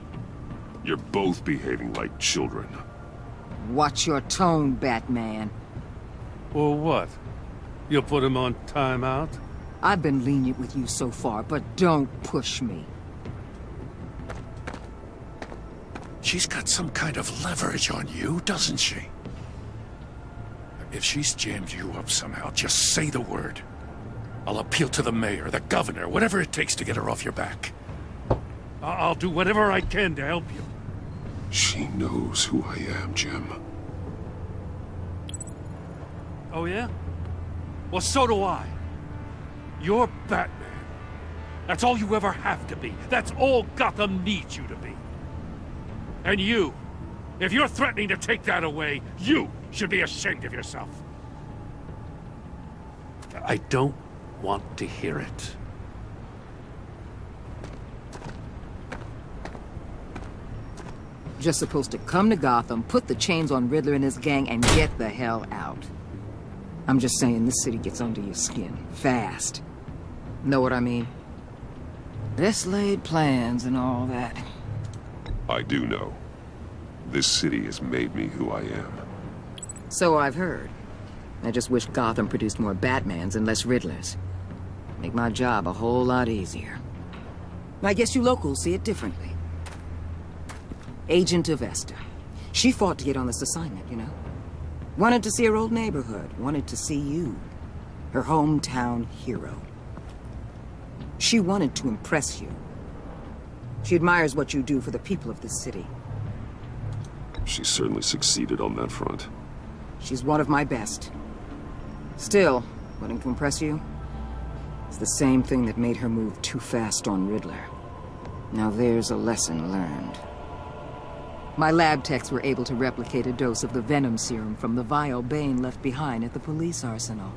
You're both behaving like children. Watch your tone, Batman. Or what? You'll put him on timeout? I've been lenient with you so far, but don't push me. She's got some kind of leverage on you, doesn't she? If she's jammed you up somehow, just say the word. I'll appeal to the mayor, the governor, whatever it takes to get her off your back. I'll do whatever I can to help you. She knows who I am, Jim. Oh, yeah? Well, so do I. You're Batman. That's all you ever have to be. That's all Gotham needs you to be. And you, if you're threatening to take that away, you should be ashamed of yourself. I don't want to hear it. Just supposed to come to Gotham, put the chains on Riddler and his gang, and get the hell out. I'm just saying, this city gets under your skin. Fast. Know what I mean? Best laid plans and all that. I do know. This city has made me who I am. So I've heard. I just wish Gotham produced more Batmans and less Riddlers. Make my job a whole lot easier. I guess you locals see it differently. Agent Avesta. She fought to get on this assignment, you know? Wanted to see her old neighborhood. Wanted to see you. Her hometown hero. She wanted to impress you. She admires what you do for the people of this city. She certainly succeeded on that front. She's one of my best. Still, wanting to impress you? It's the same thing that made her move too fast on Riddler. Now there's a lesson learned. My lab techs were able to replicate a dose of the venom serum from the vial Bane left behind at the police arsenal.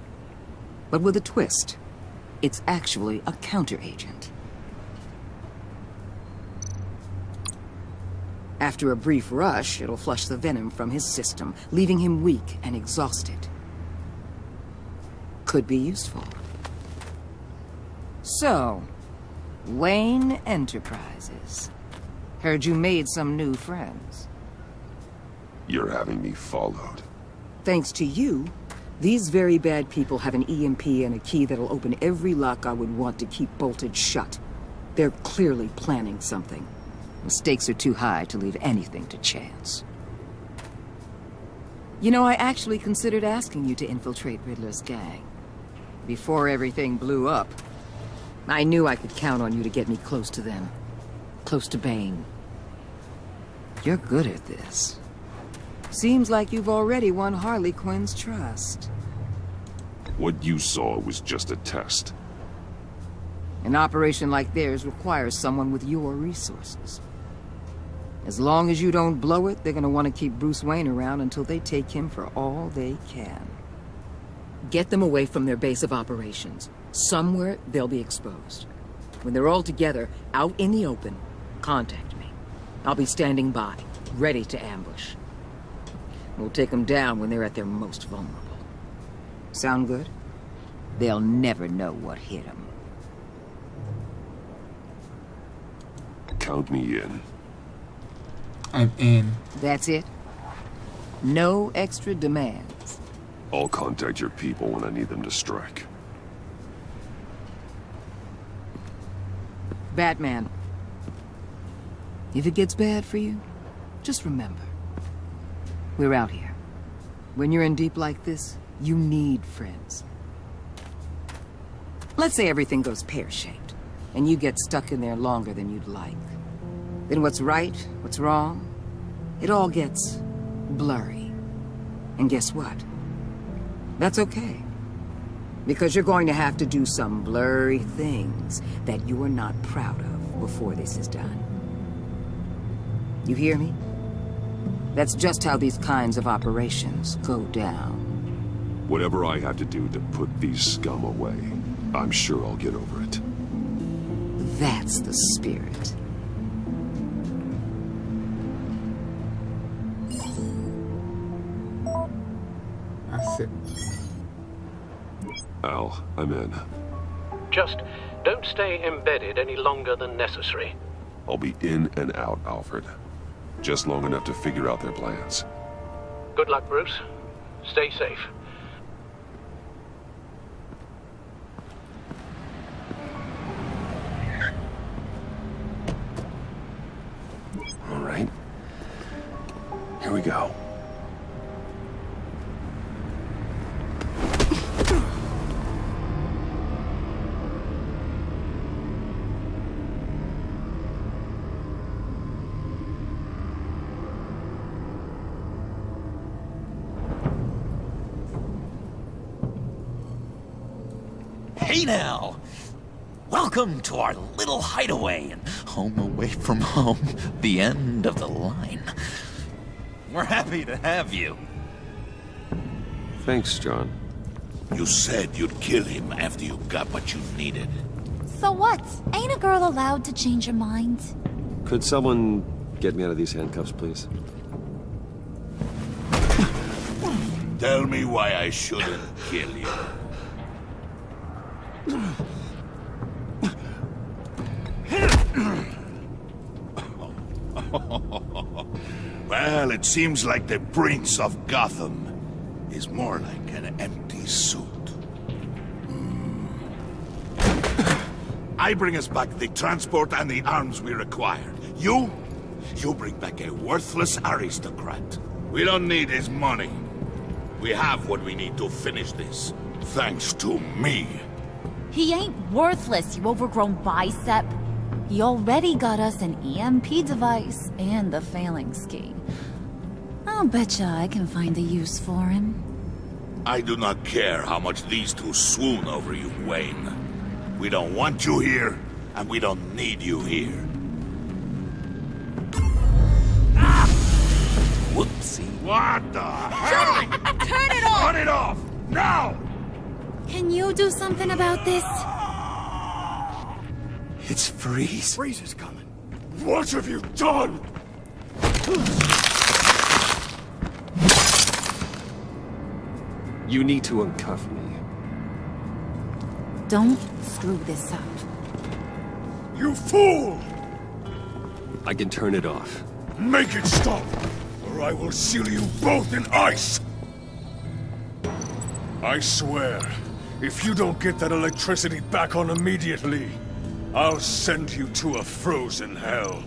But with a twist. It's actually a counteragent. After a brief rush, it'll flush the venom from his system, leaving him weak and exhausted. Could be useful. So, Wayne Enterprises. Heard you made some new friends. You're having me followed. Thanks to you, these very bad people have an EMP and a key that'll open every lock I would want to keep bolted shut. They're clearly planning something. The stakes are too high to leave anything to chance. You know, I actually considered asking you to infiltrate Riddler's gang. Before everything blew up, I knew I could count on you to get me close to them. Close to Bane. You're good at this. Seems like you've already won Harley Quinn's trust. What you saw was just a test. An operation like theirs requires someone with your resources. As long as you don't blow it, they're gonna want to keep Bruce Wayne around until they take him for all they can. Get them away from their base of operations. Somewhere they'll be exposed. When they're all together, out in the open, contact me. I'll be standing by, ready to ambush. We'll take them down when they're at their most vulnerable. Sound good? They'll never know what hit them. Count me in. I'm in. That's it? No extra demands. I'll contact your people when I need them to strike. Batman. If it gets bad for you, just remember. We're out here. When you're in deep like this, you need friends. Let's say everything goes pear-shaped, and you get stuck in there longer than you'd like. Then what's right, what's wrong, it all gets blurry. And guess what? That's okay. Because you're going to have to do some blurry things that you are not proud of before this is done. You hear me? That's just how these kinds of operations go down. Whatever I have to do to put these scum away, I'm sure I'll get over it. That's the spirit. That's it. Al, I'm in. Just don't stay embedded any longer than necessary. I'll be in and out, Alfred. Just long enough to figure out their plans. Good luck, Bruce. Stay safe. All right. Here we go. Hey now! Welcome to our little hideaway and home away from home, the end of the line. We're happy to have you. Thanks, John. You said you'd kill him after you got what you needed. So what? Ain't a girl allowed to change her mind? Could someone get me out of these handcuffs, please? Tell me why I shouldn't kill you. Well, it seems like the Prince of Gotham is more like an empty suit. I bring us back the transport and the arms we required. You bring back a worthless aristocrat. We don't need his money. We have what we need to finish this, thanks to me. He ain't worthless, you overgrown bicep. He already got us an EMP device and the phalanx key. I'll betcha I can find a use for him. I do not care how much these two swoon over you, Wayne. We don't want you here, and we don't need you here. Ah! Whoopsie. What the hell? Turn it off! Turn it off! Now! Can you do something about this? It's Freeze. Freeze is coming. What have you done? You need to uncuff me. Don't screw this up. You fool! I can turn it off. Make it stop, or I will seal you both in ice! I swear, if you don't get that electricity back on immediately, I'll send you to a frozen hell.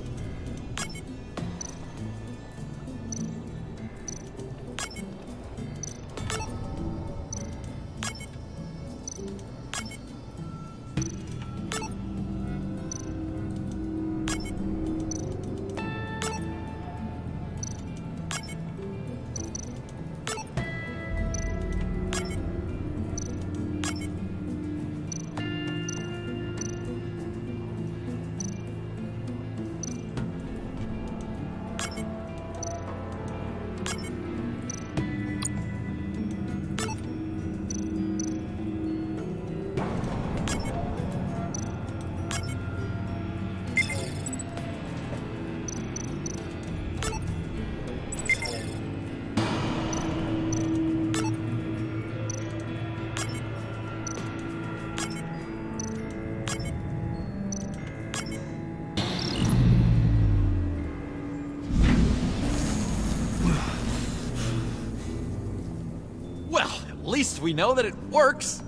Well, at least we know that it works.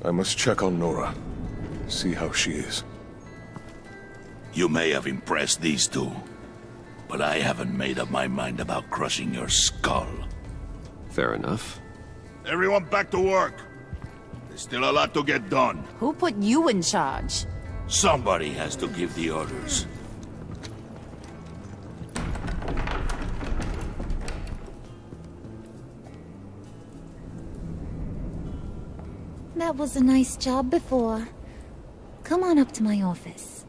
I must check on Nora. See how she is. You may have impressed these two, but I haven't made up my mind about crushing your skull. Fair enough. Everyone back to work. There's still a lot to get done. Who put you in charge? Somebody has to give the orders. That was a nice job before. Come on up to my office.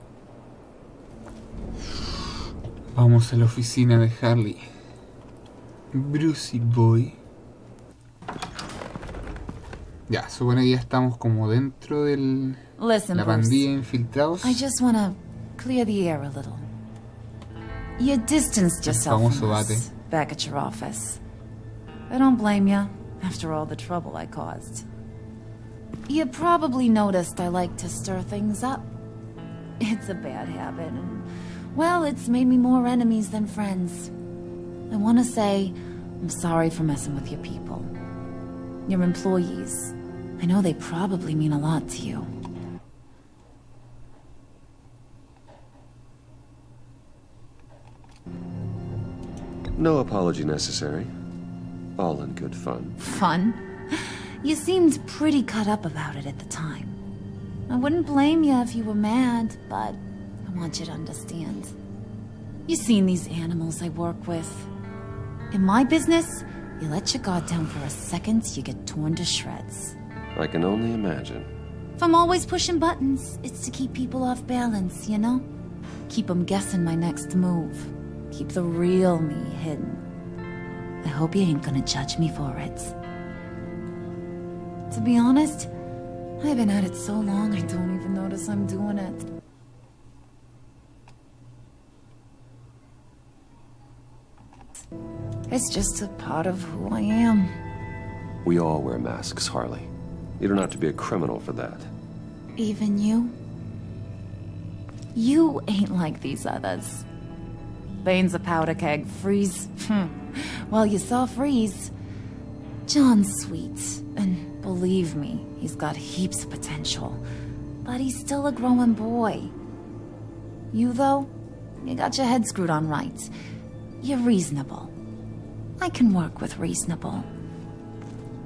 Vamos a la oficina de Harley. Brucey Boy. Ya, supone que ya estamos como dentro del... Listen, la pandilla infiltrados. I just want to clear the air a little. You distanced yourself from us back at your office. I don't blame you, after all the trouble I caused. You probably noticed I like to stir things up. It's a bad habit, and, well, it's made me more enemies than friends. I want to say, I'm sorry for messing with your people. Your employees. I know they probably mean a lot to you. No apology necessary. All in good fun. Fun? You seemed pretty cut up about it at the time. I wouldn't blame you if you were mad, but I want you to understand. You've seen these animals I work with. In my business, you let your guard down for a second, you get torn to shreds. I can only imagine. If I'm always pushing buttons, it's to keep people off balance, you know? Keep them guessing my next move. Keep the real me hidden. I hope you ain't gonna judge me for it. To be honest, I've been at it so long I don't even notice I'm doing it. It's just a part of who I am. We all wear masks, Harley. You don't have to be a criminal for that. Even you? You ain't like these others. Bane's a powder keg. Freeze. Well, you saw Freeze. John's sweet, and believe me, he's got heaps of potential. But he's still a growing boy. You, though, you got your head screwed on right. You're reasonable. I can work with reasonable.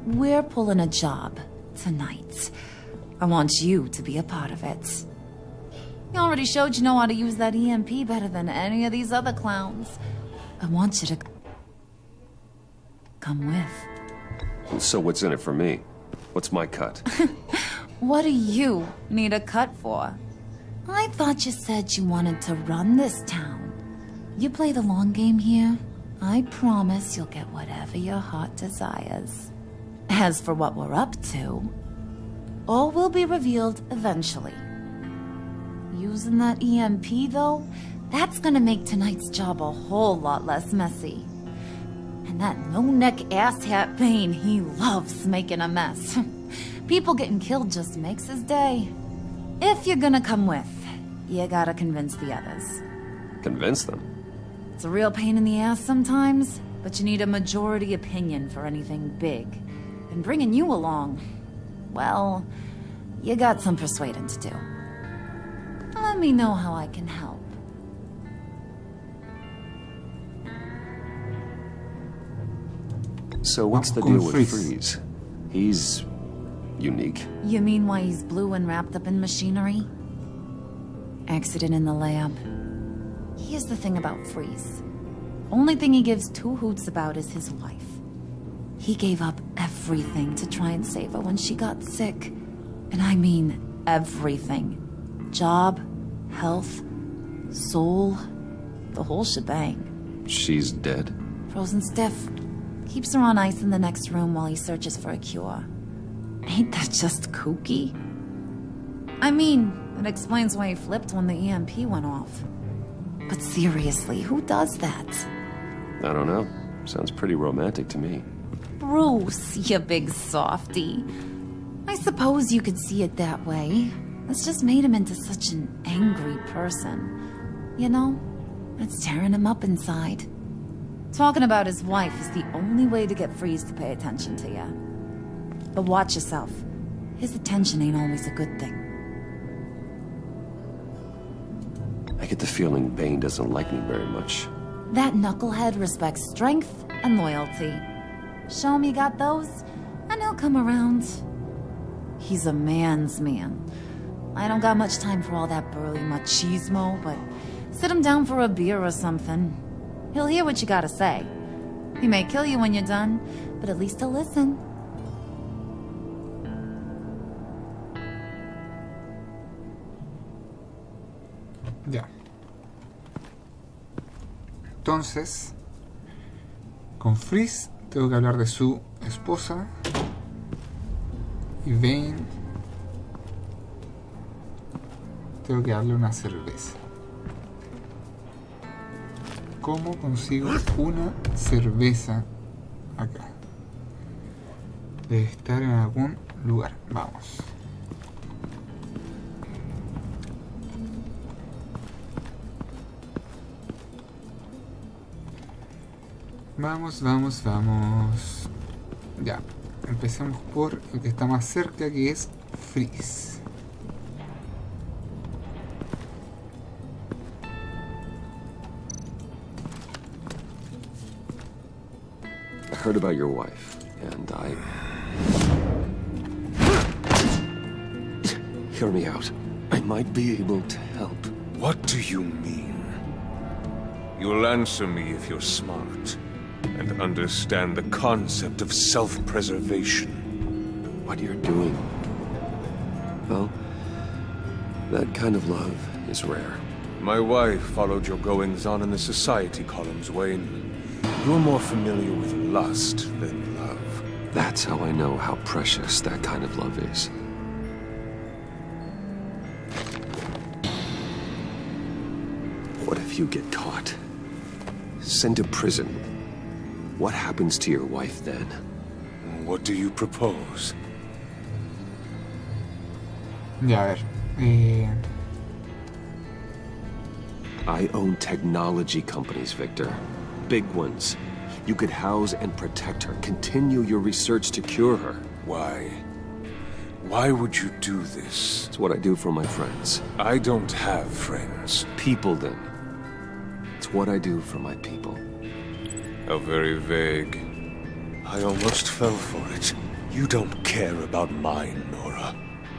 We're pulling a job tonight. I want you to be a part of it. You already showed you know how to use that EMP better than any of these other clowns. I want you to come with. So what's in it for me? What's my cut? What do you need a cut for? I thought you said you wanted to run this town. You play the long game here, I promise you'll get whatever your heart desires. As for what we're up to, all will be revealed eventually. Using that EMP, though, that's gonna make tonight's job a whole lot less messy. And that no-neck asshat Bane, he loves making a mess. People getting killed just makes his day. If you're gonna come with, you gotta convince the others. Convince them? It's a real pain in the ass sometimes, but you need a majority opinion for anything big. And bringing you along, well, you got some persuading to do. Let me know how I can help. So what's the deal with Freeze? He's unique. You mean why he's blue and wrapped up in machinery? Accident in the lab. Here's the thing about Freeze. Only thing he gives two hoots about is his wife. He gave up everything to try and save her when she got sick. And I mean everything. Job, health, soul, the whole shebang. She's dead? Frozen stiff. Keeps her on ice in the next room while he searches for a cure. Ain't that just kooky? I mean, it explains why he flipped when the EMP went off. But seriously, who does that? I don't know. Sounds pretty romantic to me. Bruce, you big softy. I suppose you could see it that way. It's just made him into such an angry person. You know, it's tearing him up inside. Talking about his wife is the only way to get Freeze to pay attention to you. But watch yourself. His attention ain't always a good thing. I get the feeling Bane doesn't like me very much. That knucklehead respects strength and loyalty. Show him you got those, and he'll come around. He's a man's man. I don't got much time for all that burly machismo, but sit him down for a beer or something. He'll hear what you gotta say. He may kill you when you're done, but at least he'll listen. Ya. Entonces, con Freeze tengo que hablar de su esposa. Y Bane tengo que darle una cerveza. ¿Cómo consigo una cerveza acá? Debe estar en algún lugar. Vamos. Vamos, vamos, vamos. Ya. Empecemos por el que está más cerca, que es Freeze. I heard about your wife, and Hear me out. I might be able to help. What do you mean? You'll answer me if you're smart and understand the concept of self-preservation. What you're doing? Well, that kind of love is rare. My wife followed your goings-on in the society columns, Wayne. You're more familiar with lust than love. That's how I know how precious that kind of love is. What if you get caught? Sent to prison? What happens to your wife then? What do you propose? Ya, a ver. I own technology companies, Victor. Big ones. You could house and protect her. Continue your research to cure her. Why? Why would you do this? It's what I do for my friends. I don't have friends. People, then. It's what I do for my people. How very vague. I almost fell for it. You don't care about mine, Nora.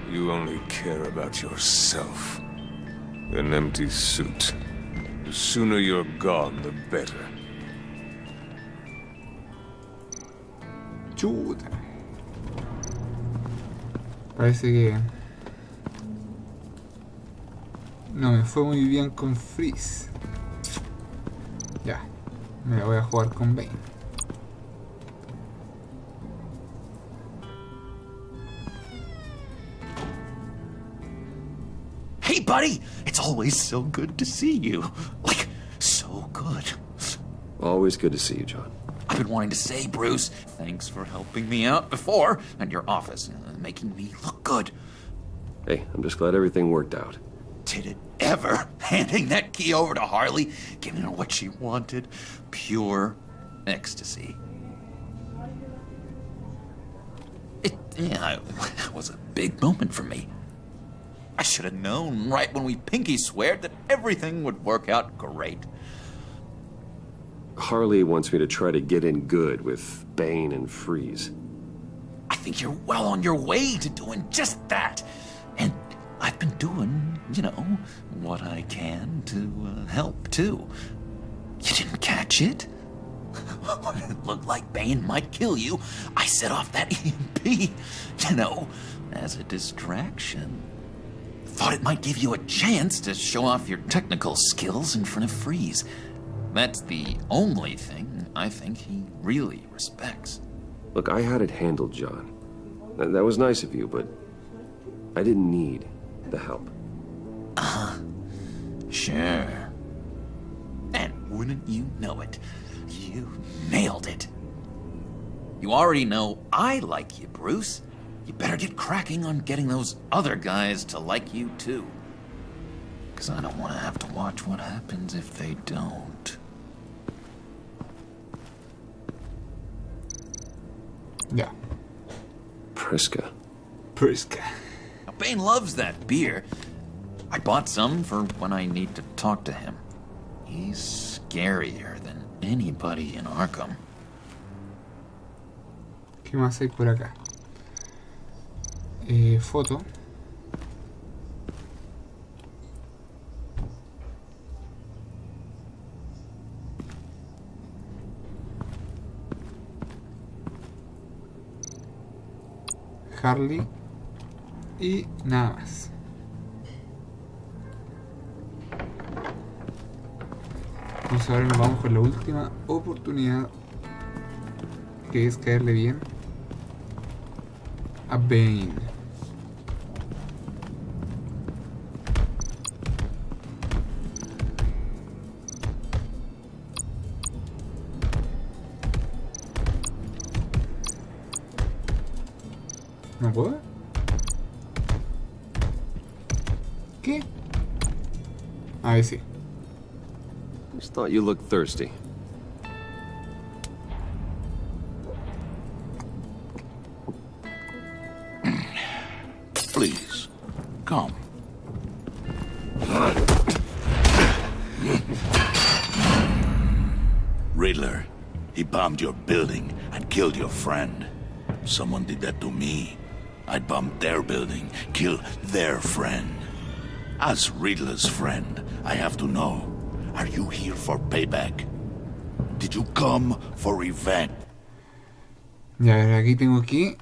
You only care about yourself. An empty suit. The sooner you're gone, the better. Chuta. Parece que no me fue muy bien con Freeze. Ya, me la voy a jugar con Bane. Hey, buddy! It's always so good to see you. Like, so good. Always good to see you, John. I've been wanting to say, Bruce, thanks for helping me out before at your office, making me look good. Hey, I'm just glad everything worked out. Did it ever? Handing that key over to Harley, giving her what she wanted. Pure ecstasy. It was a big moment for me. I should have known right when we pinky sweared that everything would work out great. Harley wants me to try to get in good with Bane and Freeze. I think you're well on your way to doing just that. And I've been doing, what I can to help, too. You didn't catch it? When it looked like Bane might kill you, I set off that EMP, as a distraction. Thought it might give you a chance to show off your technical skills in front of Freeze. That's the only thing I think he really respects. Look, I had it handled, John. That was nice of you, but I didn't need the help. Sure. And wouldn't you know it, you nailed it. You already know I like you, Bruce. You better get cracking on getting those other guys to like you, too. 'Cause I don't want to have to watch what happens if they don't. Ya. Priska. Now, Bane loves that beer. I bought some for when I need to talk to him. He's scarier than anybody in Arkham. ¿Qué más hay por acá? Foto. Harley. Y nada más. Entonces ahora nos vamos con la última oportunidad, que es caerle bien a Bane. ¿No puedo? ¿Qué? A ver si. Just thought you looked thirsty. Please, come. Riddler, he bombed your building and killed your friend. Someone did that to me. I'd bomb their building, kill their friend. As Riddler's friend, I have to know. Are you here for payback? Did you come for revenge? Ya, a ver, aquí tengo que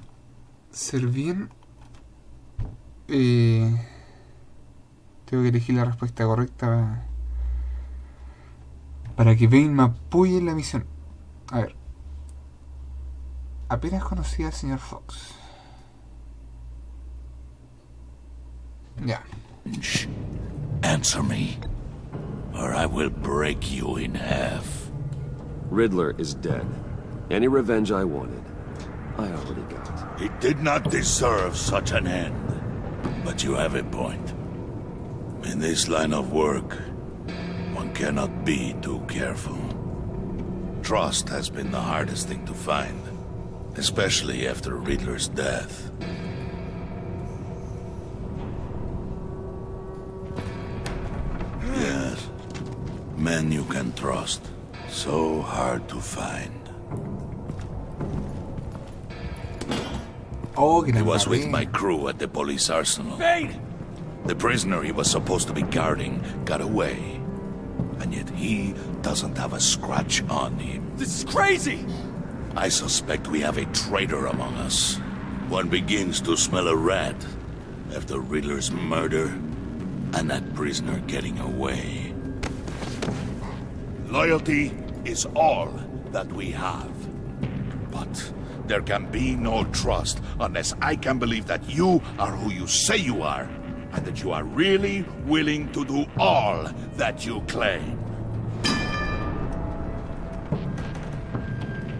ser bien. Tengo que elegir la respuesta correcta para que Bane me apoye en la misión. A ver. Apenas conocí al señor Fox. Ya. Shh. Answer me, or I will break you in half. Riddler is dead. Any revenge I wanted, I already got. He did not deserve such an end. But you have a point. In this line of work, one cannot be too careful. Trust has been the hardest thing to find, especially after Riddler's death. Yes, men you can trust. So hard to find. He was with my crew at the police arsenal. Bane! The prisoner he was supposed to be guarding got away. And yet he doesn't have a scratch on him. This is crazy! I suspect we have a traitor among us. One begins to smell a rat after Riddler's murder and that prisoner getting away. Loyalty is all that we have. But there can be no trust unless I can believe that you are who you say you are, and that you are really willing to do all that you claim.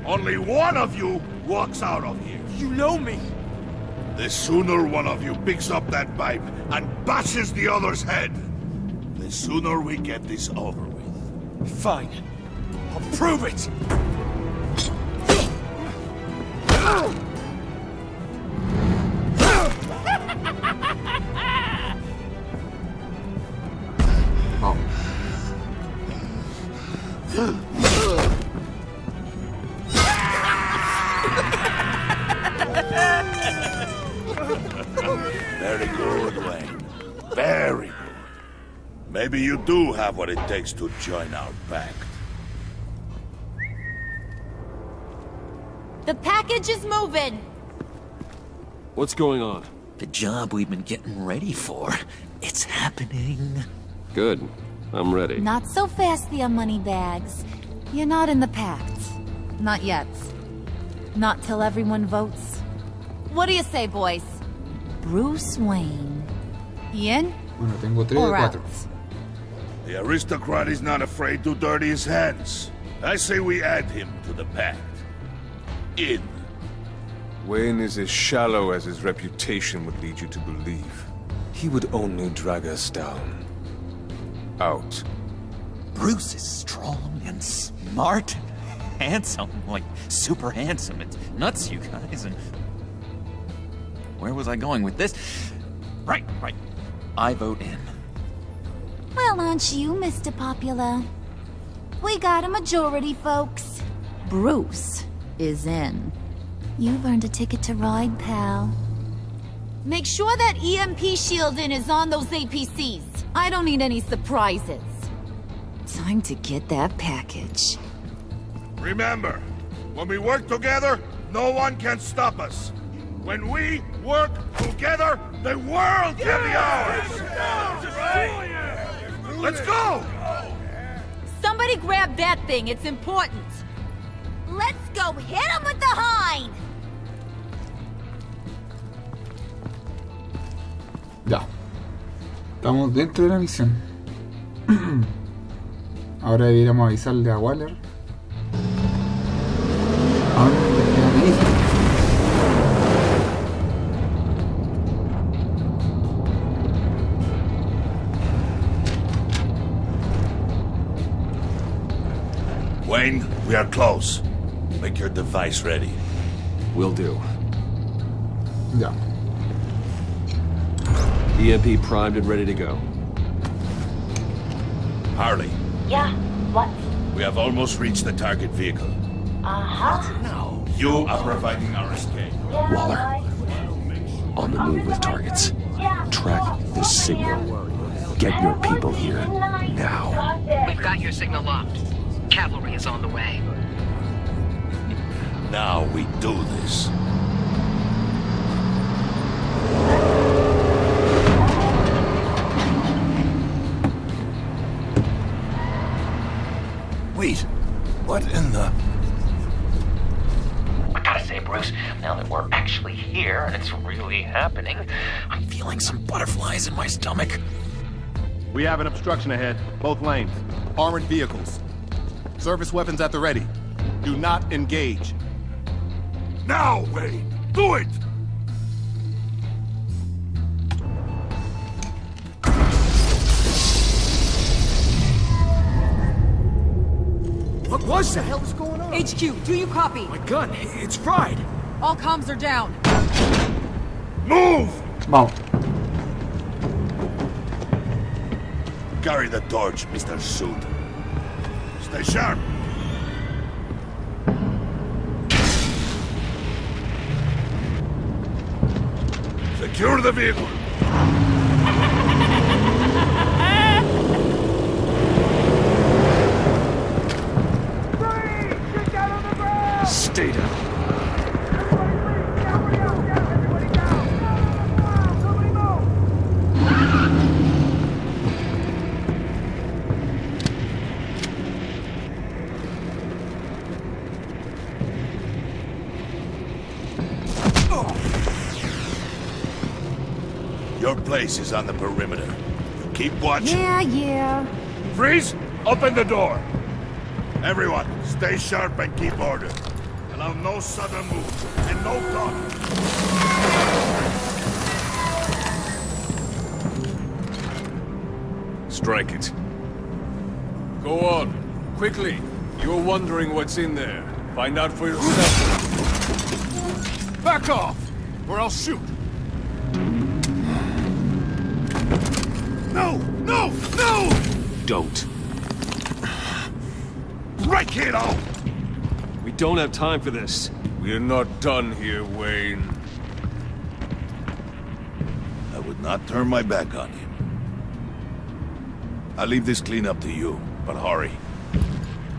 Only one of you walks out of here. You know me. The sooner one of you picks up that pipe and bashes the other's head, the sooner we get this over with. Fine. I'll prove it! Very good, Wayne. Very good. Maybe you do have what it takes to join our pact. The package is moving. What's going on? The job we've been getting ready for. It's happening. Good. I'm ready. Not so fast, the Moneybags. You're not in the pact. Not yet. Not till everyone votes. What do you say, boys? Bruce Wayne. In? Bueno, tengo 3 or de 4. out? The aristocrat is not afraid to dirty his hands. I say we add him to the pact. In. Wayne is as shallow as his reputation would lead you to believe. He would only drag us down. Out. Bruce is strong and smart. handsome, like super handsome. It's nuts, you guys. And where was I going with this? Right. I vote in. Well, aren't you, Mr. Popular? We got a majority, folks. Bruce is in. You've earned a ticket to ride, pal. Make sure that EMP shielding is on those APCs. I don't need any surprises. Time to get that package. Remember, when we work together, no one can stop us. When we work together, the world can be ours! Let's go! Somebody grab that thing, it's important. Let's go hit him with the hind! Ya. Estamos dentro de la misión. Ahora deberíamos avisarle a Waller. ¿A dónde queda mi hija? Wayne, we are close. Make your device ready. Will do. Ya. EMP primed and ready to go. Harley, Yeah, what? we have almost reached the target vehicle. Uh-huh. You are providing our escape. Waller, on the move with targets. Track this signal. Get your people here, now. We've got your signal locked. Cavalry is on the way. Now we do this. Wait, what in the... I gotta say, Bruce, now that we're actually here and it's really happening, I'm feeling some butterflies in my stomach. We have an obstruction ahead, both lanes. Armored vehicles. Service weapons at the ready. Do not engage. Now, Wayne! Do it! What was that? What the hell is going on? HQ, do you copy? My gun, it's fried. All comms are down. Move! Vamos. Carry the torch, Mr. Suit. Stay sharp. Secure the vehicle. Stay down. Your place is on the perimeter. You keep watch. Yeah. Freeze! Open the door. Everyone, stay sharp and keep order. Allow no sudden moves and no talking. Strike it. Go on. Quickly. You're wondering what's in there. Find out for yourself. Back off, or I'll shoot. No! No! No! Don't. Right, kiddo! We don't have time for this. We're not done here, Wayne. I would not turn my back on him. I'll leave this cleanup to you, but hurry.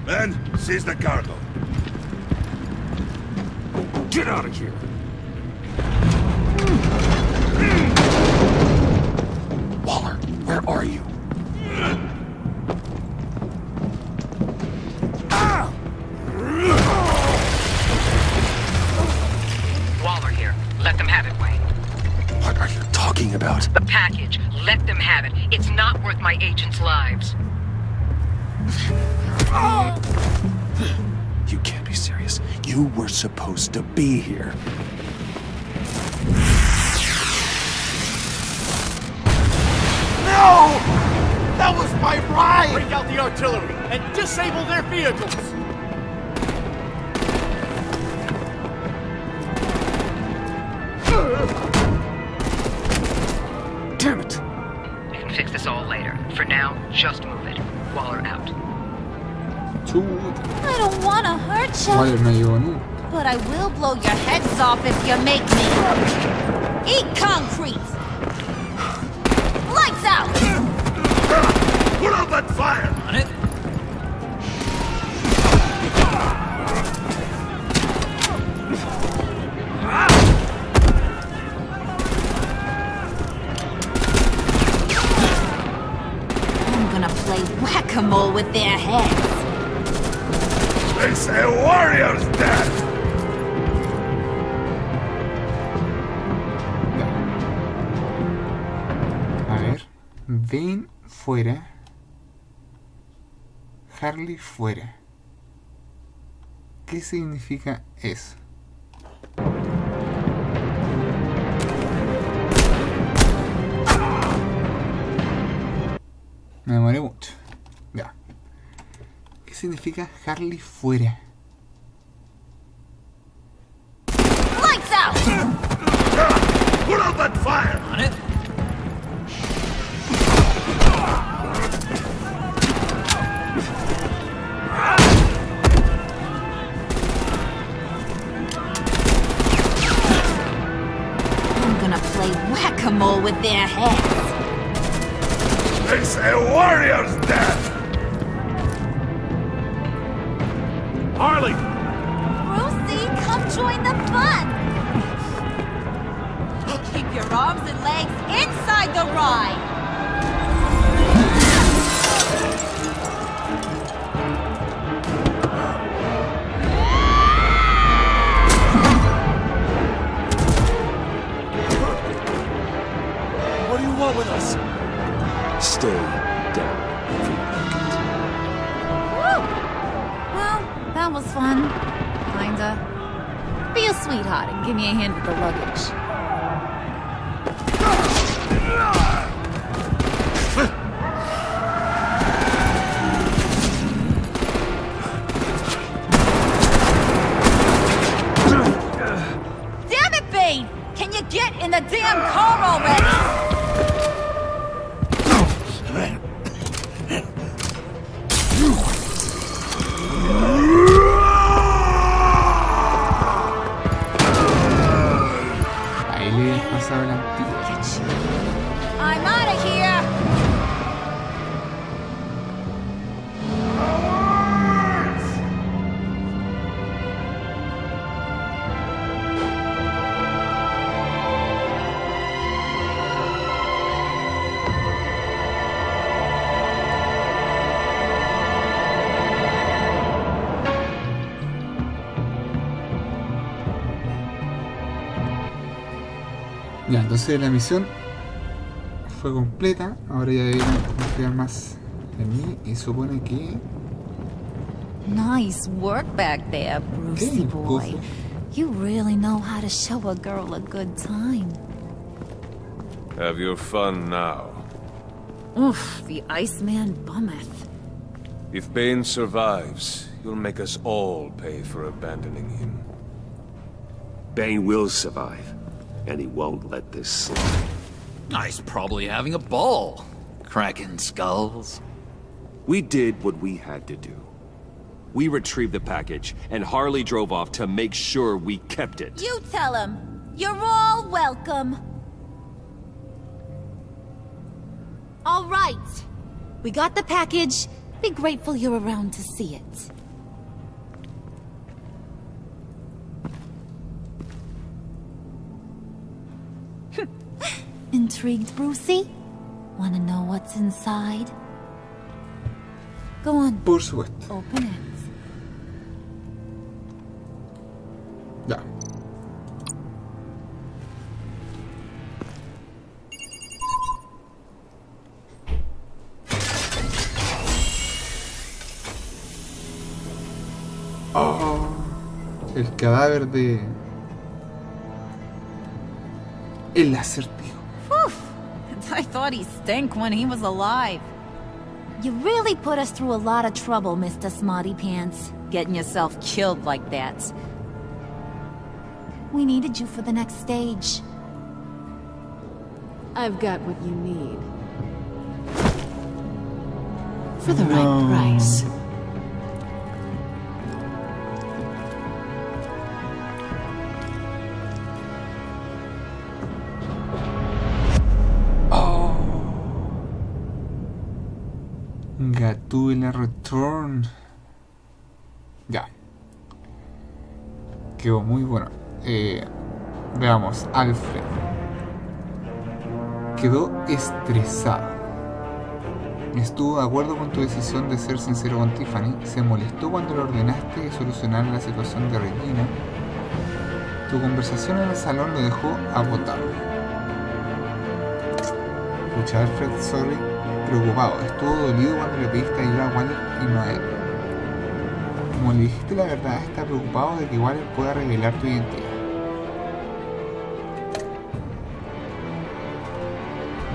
Men, seize the cargo. Get out of here! Waller, where are you? Waller here. Let them have it, Wayne. What are you talking about? The package. Let them have it. It's not worth my agents' lives. You can't be serious. You were supposed to be here. No! That was my ride! Break out the artillery and disable their vehicles! this all later. For now, just move it. Waller out. I don't want to hurt you, Waller no llegó nunca. but I will blow your heads off if you make me. Eat concrete! Lights out! Put out that fire! On it. I'm gonna play whack-a-mole with their heads. They say warrior's dead! A ver. Vane fuera. Harley fuera. ¿Qué significa eso? Me demoré mucho. Ya. ¿Qué significa Harley fuera? Lights out! Put out that fire! On it. I'm gonna play whack-a-mole with their heads. They say warrior's dead! Harley! Brucey, come join the fun! Keep your arms and legs inside the ride! What do you want with us? Stay down. Woo! Well, that was fun. Kinda. Be a sweetheart and give me a hand with the luggage. Damn it, Bane! Can you get in the damn car already? Ahí le pasaba la antigua. I'm out of here! Ya, entonces la misión fue completa. Ahora ya deberían confiar más en mí. Y supone que... Nice work back there, Brucey ¿Qué boy. cosa? You really know how to show a girl a good time. Have your fun now. Oof, the Iceman bummeth. If Bane survives, you'll make us all pay for abandoning him. Bane will survive, and he won't let this slide. He's probably having a ball. Cracking skulls. We did what we had to do. We retrieved the package, and Harley drove off to make sure we kept it. You tell him. You're all welcome. All right. We got the package. Be grateful you're around to see it. Intrigued, Brucey? Wanna know what's inside? Go on. Por supuesto. Open it. Ya. Oh, el cadáver de... El acertijo. Whew. I thought he stank when he was alive. You really put us through a lot of trouble, Mr. Smarty Pants. Getting yourself killed like that. We needed you for the next stage. I've got what you need. for the right price. Gatúbela Return. Ya. Quedó muy bueno. Veamos, Alfred. Quedó estresado. Estuvo de acuerdo con tu decisión de ser sincero con Tiffany. Se molestó cuando le ordenaste que solucionara la situación de Regina. Tu conversación en el salón lo dejó agotado. Escucha, Alfred, sorry. Preocupado, estuvo dolido cuando le pediste ayuda a Waller y no a él. Como le dijiste la verdad, está preocupado de que Waller pueda revelar tu identidad.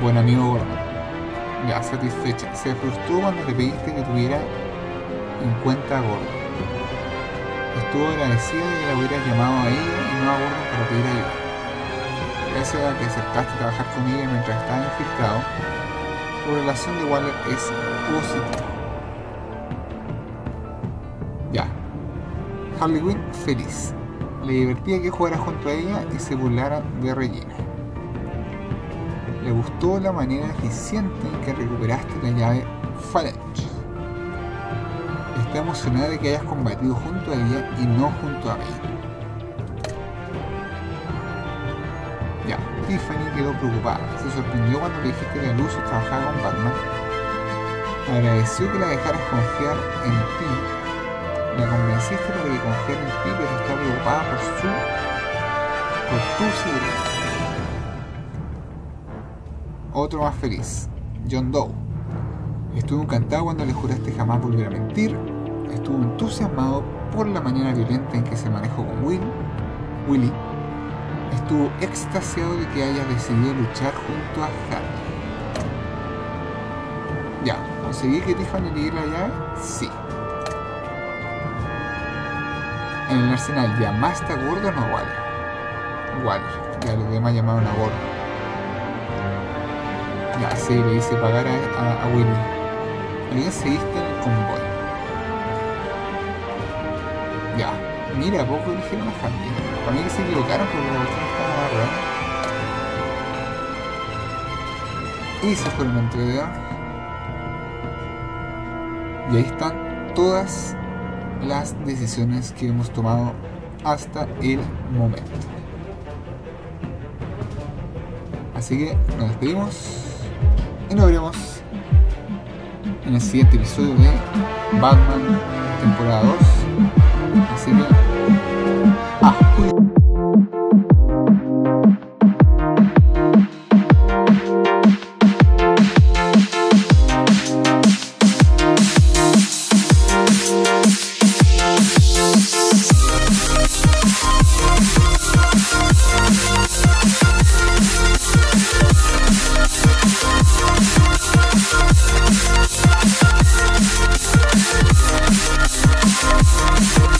Buen amigo Gordon. Ya, satisfecha. Se frustró cuando le pediste que tuviera en cuenta a Gordon. Estuvo agradecida de que la hubieras llamado a ella y no a Gordon para pedir ayuda. Gracias a que aceptaste trabajar con ella mientras estaba infiltrado, tu relación de Waller es positiva. Ya. Harley Quinn feliz. Le divertía que jugara junto a ella y se burlara de Regina. Le gustó la manera eficiente en que recuperaste la llave Phalange. Está emocionada de que hayas combatido junto a ella y no junto a Bane. Ya, Tiffany quedó preocupada. Se sorprendió cuando le dijiste que Lucius trabajaba con Batman. Agradeció que la dejaras confiar en ti. La convenciste para que confiara en ti, pero está preocupada por tu seguridad. Otro más feliz, John Doe. Estuvo encantado cuando le juraste jamás volver a mentir. Estuvo entusiasmado por la manera violenta en que se manejó con Willy. Estuvo extasiado de que hayas decidido luchar junto a Harley. Ya, ¿conseguí que Tiffany le diera la llave? Sí. En el arsenal, ¿llamaste a Gordon o Waller? Waller, ya los demás llamaron a Gordon. Ya, sí, le hice pagar a Willy. Alguien seguiste en el convoy. Ya, mira, poco eligieron a Harley. Para mí que se equivocaron porque la versión estaba real. Y se fue el mentedor. Y ahí están todas las decisiones que hemos tomado hasta el momento. Así que nos despedimos y nos veremos en el siguiente episodio de Batman temporada 2. Así que cuídense.